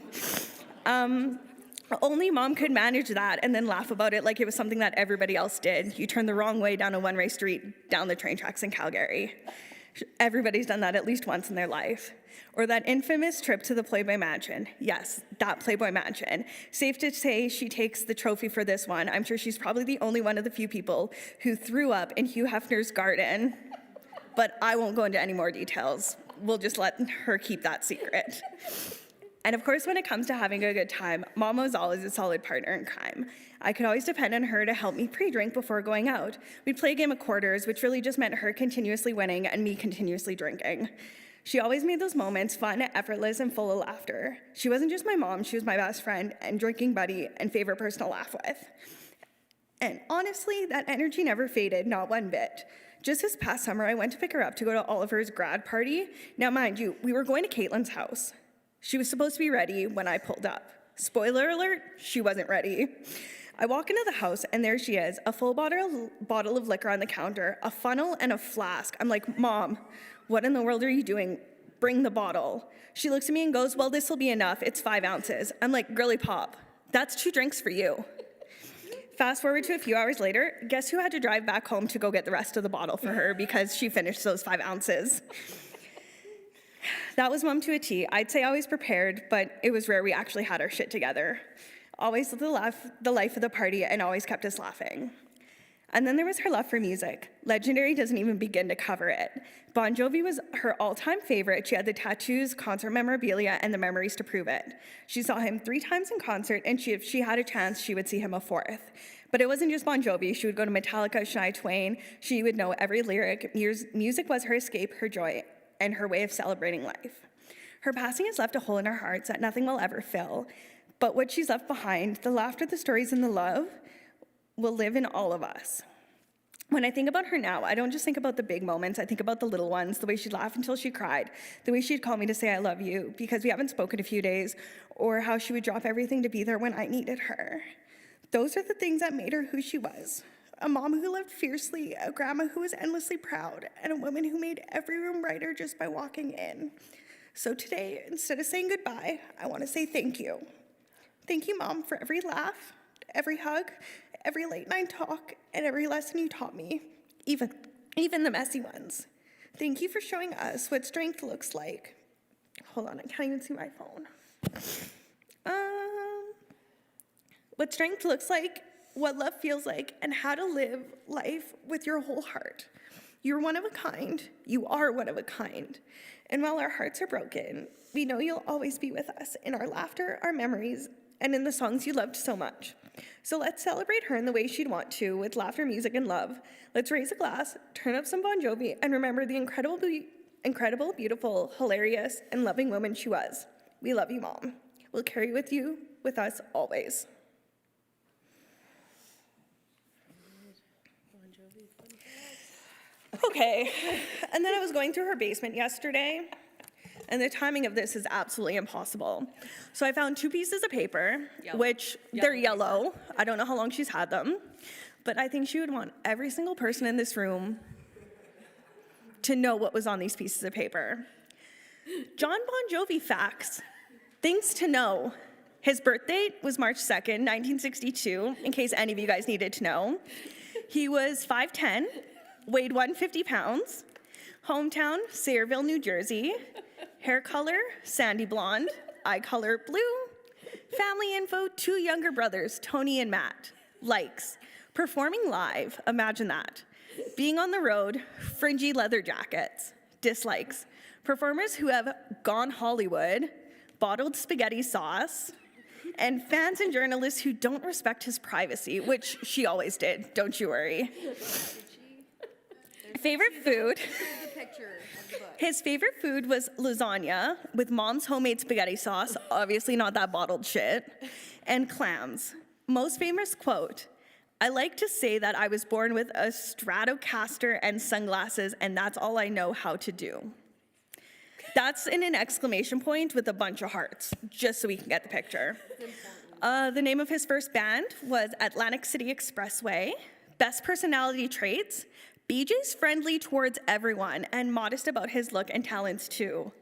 Only Mom could manage that and then laugh about it like it was something that everybody else did. You turn the wrong way down a one-way street, down the train tracks in Calgary. Everybody's done that at least once in their life. Or that infamous trip to the Playboy Mansion. Yes, that Playboy Mansion. Safe to say she takes the trophy for this one. I'm sure she's probably the only one of the few people who threw up in Hugh Hefner's garden. But I won't go into any more details. We'll just let her keep that secret. And of course, when it comes to having a good time, Mom was always a solid partner in crime. I could always depend on her to help me pre-drink before going out. We'd play a game of quarters, which really just meant her continuously winning and me continuously drinking. She always made those moments fun, effortless, and full of laughter. She wasn't just my mom, she was my best friend and drinking buddy and favorite person to laugh with. And honestly, that energy never faded, not one bit. Just this past summer, I went to pick her up to go to Oliver's grad party. Now, mind you, we were going to Caitlin's house. She was supposed to be ready when I pulled up. Spoiler alert, she wasn't ready. I walk into the house, and there she is, a full bottle of liquor on the counter, a funnel, and a flask. I'm like, Mom, what in the world are you doing? Bring the bottle. She looks at me and goes, well, this will be enough. It's 5 ounces. I'm like, girly pop, that's 2 drinks for you. Fast forward to a few hours later, guess who had to drive back home to go get the rest of the bottle for her because she finished those 5 ounces? That was Mom to a T. I'd say always prepared, but it was rare we actually had our shit together. Always the life of the party, and always kept us laughing. And then there was her love for music. Legendary doesn't even begin to cover it. Bon Jovi was her all-time favorite. She had the tattoos, concert memorabilia, and the memories to prove it. She saw him 3 times in concert, and if she had a chance, she would see him a 4th. But it wasn't just Bon Jovi. She would go to Metallica, Shania Twain. She would know every lyric. Music was her escape, her joy, and her way of celebrating life. Her passing has left a hole in our hearts that nothing will ever fill. But what she's left behind, the laughter, the stories, and the love, will live in all of us. When I think about her now, I don't just think about the big moments. I think about the little ones, the way she'd laugh until she cried, the way she'd call me to say I love you because we haven't spoken a few days, or how she would drop everything to be there when I needed her. Those are the things that made her who she was. A mom who lived fiercely, a grandma who was endlessly proud, and a woman who made every room brighter just by walking in. So today, instead of saying goodbye, I want to say thank you. Thank you, Mom, for every laugh, every hug, every late night talk, and every lesson you taught me, even the messy ones. Thank you for showing us what strength looks like. Hold on, I can't even see my phone. What strength looks like what love feels like and how to live life with your whole heart. You're one of a kind. You are one of a kind. And while our hearts are broken, we know you'll always be with us in our laughter, our memories, and in the songs you loved so much. So let's celebrate her in the way she'd want to, with laughter, music, and love. Let's raise a glass, turn up some Bon Jovi, and remember the incredible, beautiful, hilarious, and loving woman she was. We love you, Mom. We'll carry you with us always. Okay, and then I was going through her basement yesterday, and the timing of this is absolutely impossible. So I found 2 pieces of paper, which they're yellow. I don't know how long she's had them, but I think she would want every single person in this room to know what was on these pieces of paper. John Bon Jovi facts, things to know. His birth date was March 2nd, 1962, in case any of you guys needed to know. He was 5'10", weighed 150 pounds. Hometown, Sayreville, New Jersey. Hair color, sandy blonde. Eye color, blue. Family info, 2 younger brothers, Tony and Matt. Likes, performing live, imagine that. Being on the road, fringy leather jackets. Dislikes, performers who have gone Hollywood, bottled spaghetti sauce, and fans and journalists who don't respect his privacy, which she always did, don't you worry. Favorite food? His favorite food was lasagna with Mom's homemade spaghetti sauce, obviously not that bottled shit, and clams. Most famous quote, I like to say that I was born with a Stratocaster and sunglasses, and that's all I know how to do. That's in an exclamation point with a bunch of hearts, just so we can get the picture. The name of his first band was Atlantic City Expressway. Best personality traits, BJ's friendly towards everyone and modest about his look and talents too.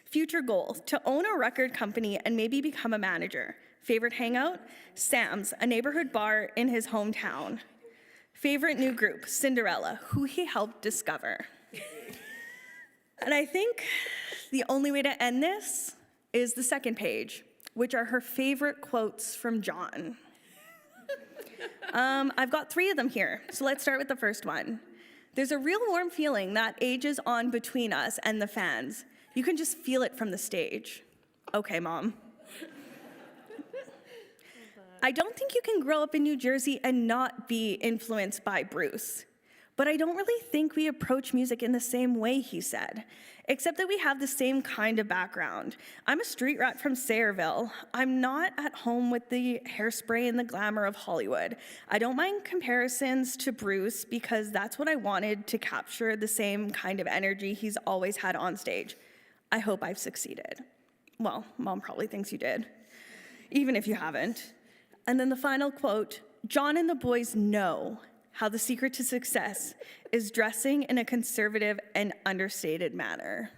Future goals, to own a record company and maybe become a manager. Favorite hangout, Sam's, a neighborhood bar in his hometown. Favorite new group, Cinderella, who he helped discover. And I think the only way to end this is the second page, which are her favorite quotes from John. I've got 3 of them here, so let's start with the first one. There's a real warm feeling that ages on between us and the fans. You can just feel it from the stage. Okay, Mom. I don't think you can grow up in New Jersey and not be influenced by Bruce. But I don't really think we approach music in the same way, he said, except that we have the same kind of background. I'm a street rat from Sayreville. I'm not at home with the hairspray and the glamour of Hollywood. I don't mind comparisons to Bruce because that's what I wanted to capture, the same kind of energy he's always had on stage. I hope I've succeeded. Well, Mom probably thinks you did, even if you haven't. And then the final quote, John and the boys know how the secret to success is dressing in a conservative and understated manner.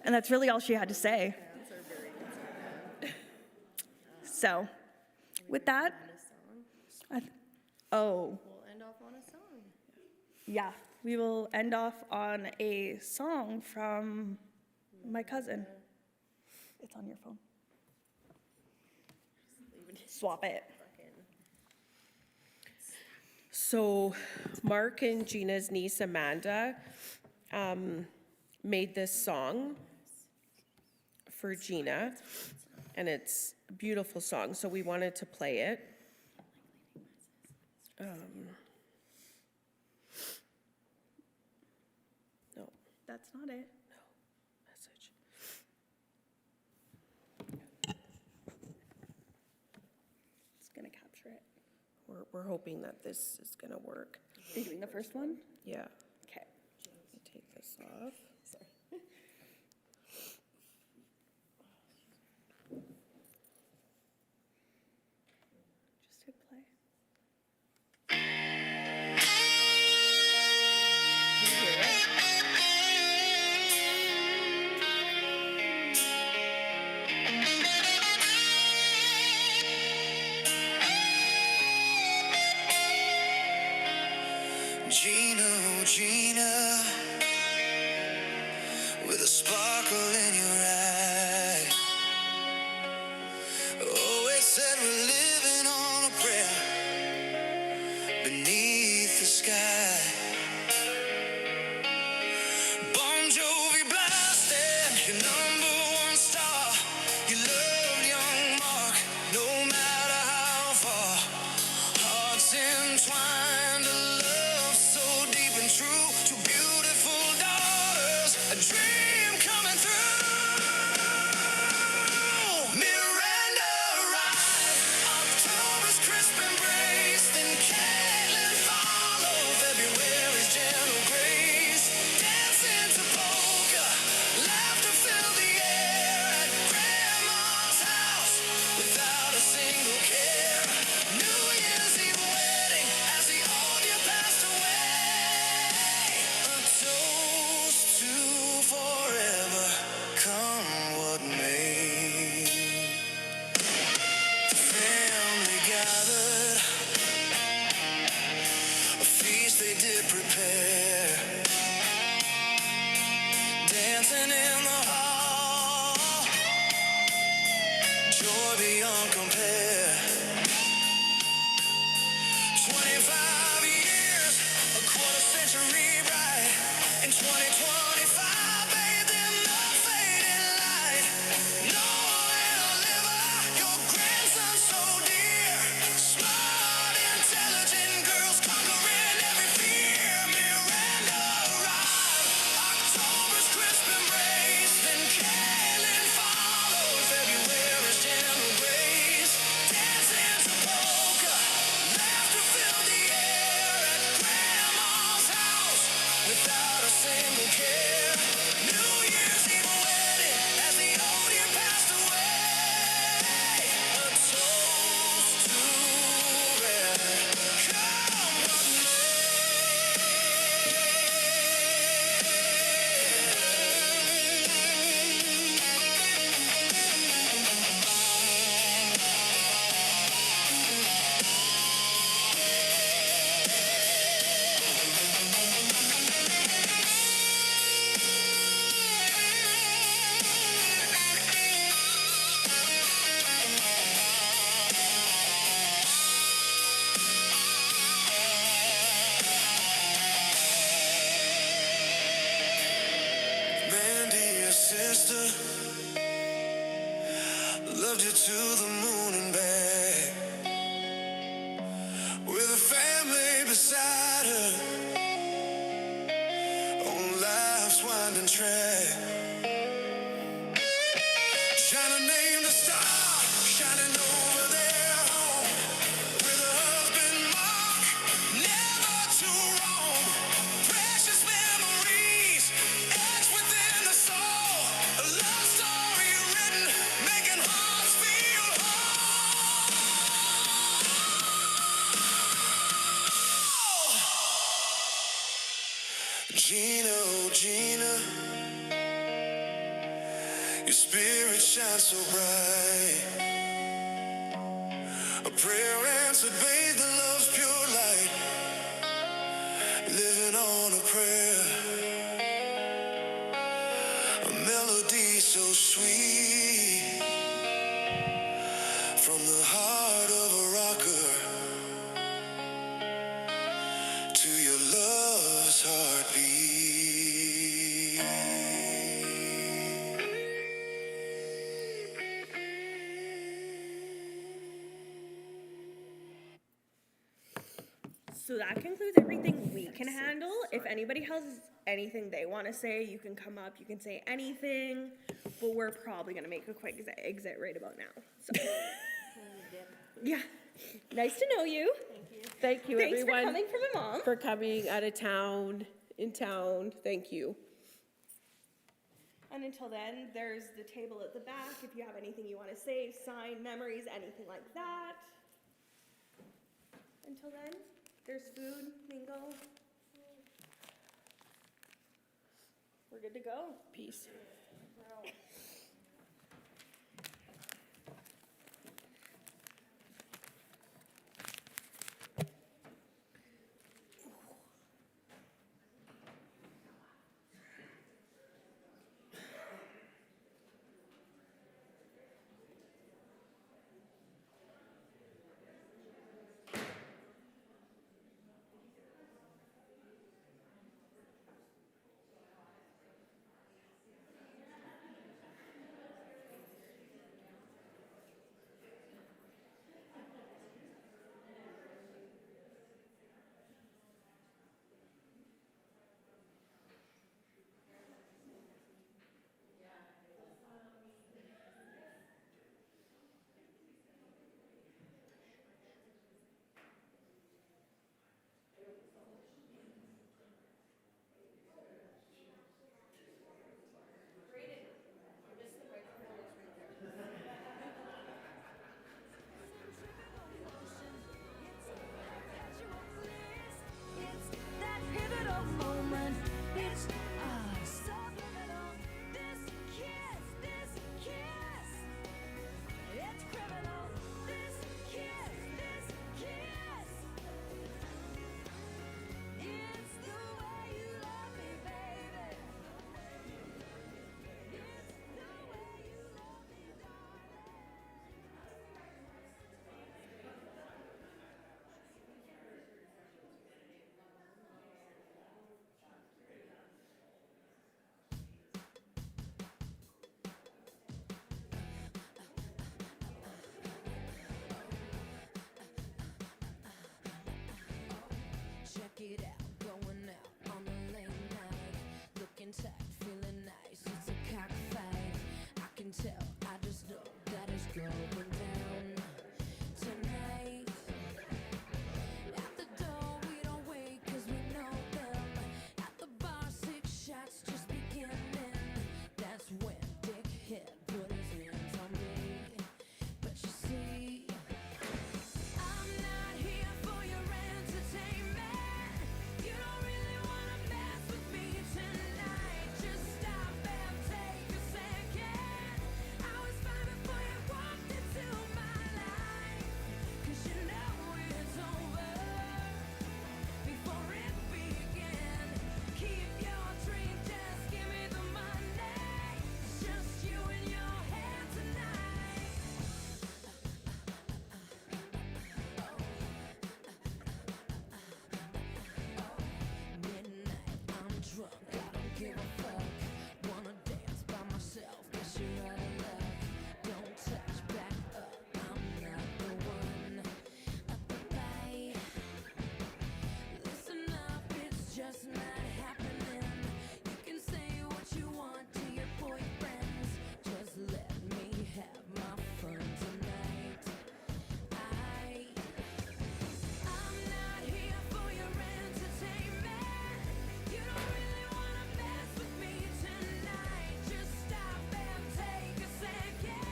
And that's really all she had to say. So, with that, We'll end off on a song. yeah, we will end off on a song from my cousin. It's on your phone. Swap it. So Mark and Gina's niece Amanda made this song for Gina, and it's a beautiful song, so we wanted to play it. No, That's not it. message. It's gonna capture it. We're hoping that this is gonna work. Are you doing the first one? Yeah. Okay. Let me take this off. Just hit play. Gina, oh Gina, with a sparkle in your eye. Always said we're living on a prayer. dancing in the hall, joy beyond compare. 25 years, a quarter century bright, in 2025, bathed in the fading light. Noah and Oliver, your grandson so dear, smart, intelligent girls conquering every fear. Miranda arrived, October's crisp embrace, then Kaylin followed, February's gentle grace. Dancing to polka, laughter filled the air at Grandma's house without a single care. New Year's Eve wedding as the old year passed away. A toast to red. Come what Mandy, your sister, loved you to the moon and back. With a family beside her on life's winding track. Jeanna named a star, shining over their home. With her husband Mark, never to roam. Precious memories, etched within the soul. A love story written, making hearts feel whole. Jeanna, oh Jeanna, your spirit shines so bright. A prayer answered, bathed in love's pure light. Living on a prayer, a melody so sweet. From the heart of a rocker to your love's heartbeat. So that concludes everything we can handle. If anybody has anything they want to say, you can come up, you can say anything, but we're probably going to make a quick exit right about now. So. Yeah. Nice to know you. Thank you, Thanks everyone, for coming for my mom. for coming out of town, in town. Thank you. And until then, there's the table at the back if you have anything you want to say, sign, memories, anything like that. Until then, there's food, mingle. We're good to go. Peace. it out, going out on the late night, looking tight, feeling nice. It's a cockfight. I can tell, I just know that it's going down tonight. At the door, we don't wait 'cause we know them. At the bar, 6 shots just beginning. That's when Dickhead put his hands on me. But you see, I'm not here for your entertainment. You don't really wanna mess with me tonight. Just stop and take a second. I was fine before you walked into my life. 'Cause you know it's over before it began. Keep your drink, just give me the money. It's just you and your head tonight. Midnight, I'm drunk, I don't give a fuck. Wanna dance by myself, guess you're out of luck. Don't touch, back up, I'm not the one. Bye. Listen up, it's just not happening. You can say what you want to your boyfriends. Just let me have my fun tonight. I'm not here for your entertainment. You don't really wanna mess with me tonight. Just stop and take a second.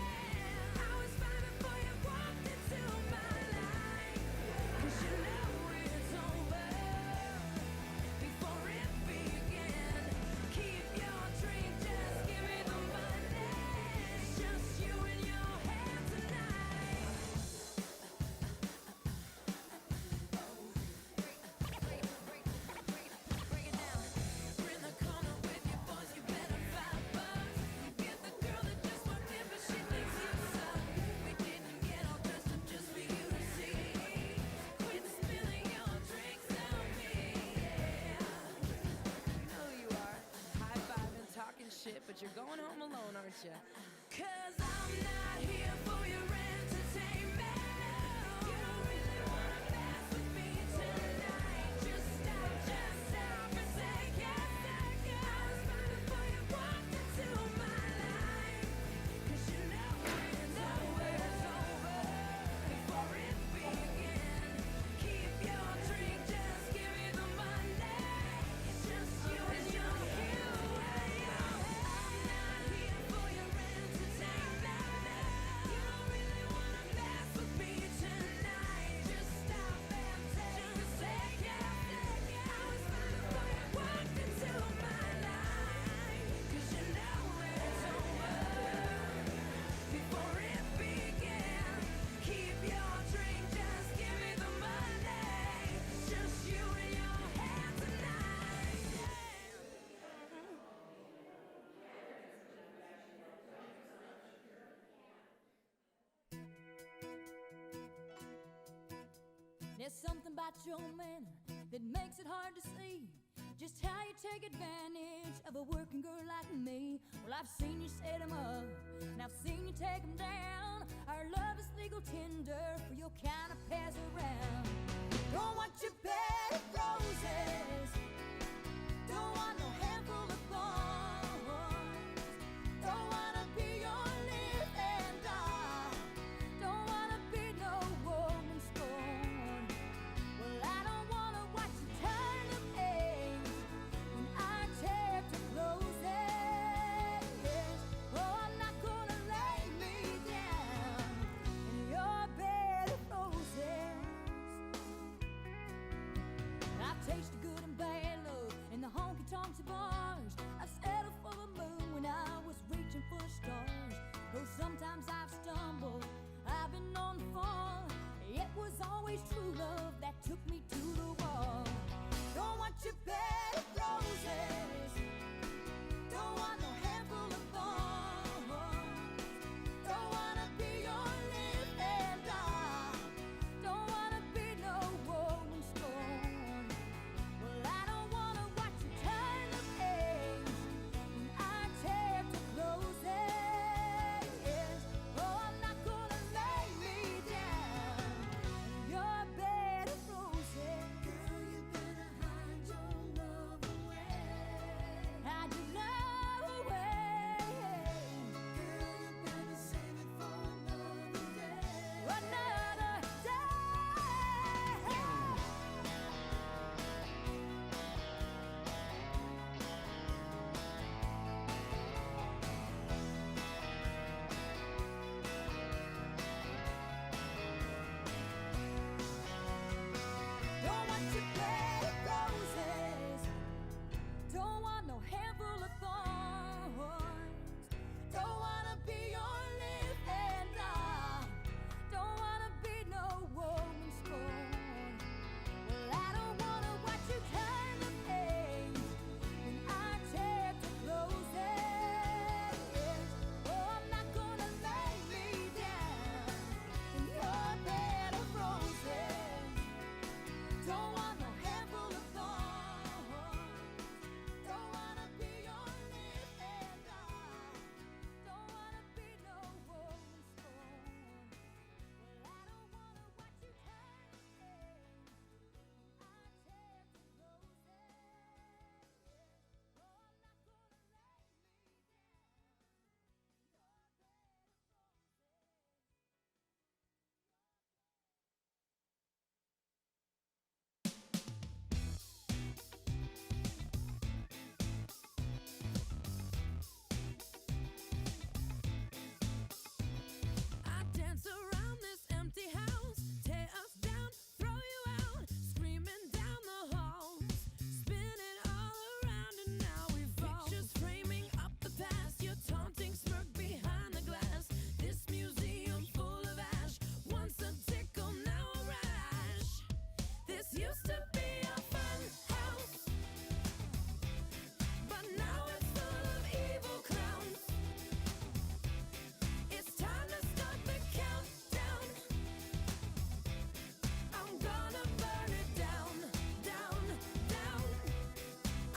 I was fine before you walked into my life. 'Cause you know it's over before it began. Keep your drink, just give me the money. It's just you and your head tonight. Break it down. We're in the corner with your boys, you better fight first. Get the girl that just walked in, but she thinks you suck. We didn't get all dressed up just for you to see. Quit spilling your drinks on me, yeah. You know who you are. High-fiving, talking shit, but you're going home alone, aren't you? 'Cause I'm not here for your entertainment. You don't really wanna mess with me tonight. Just stop a second. I was fine before you walked into my life. 'Cause you know it's over before it began. Keep your drink, just give me the money. It's just you and your head. I'm not here for your entertainment. You don't really wanna mess with me tonight. Just stop and take a second. I was fine before you walked into my life. 'Cause you know it's over before it began. Keep your drink, just give me the money. It's just you and your head tonight. There's something about your manner that makes it hard to see just how you take advantage of a working girl like me. Well, I've seen you set 'em up, and I've seen you take 'em down. Our love is legal tender for your kind of pass around. Don't want your bed of roses, don't want no handful of thorns. Don't wanna be your living doll, don't wanna be no woman's scorn. Well, I don't wanna watch you turn the page when I take to closing. Oh, I'm not gonna lay me down in your bed of roses. I've tasted good and bad love in the honky-tonks and bars. I've settled for the moon when I was reaching for the stars. Though sometimes I've stumbled, I've been on the fall. It was always true love that took me to the wall. Don't want your bed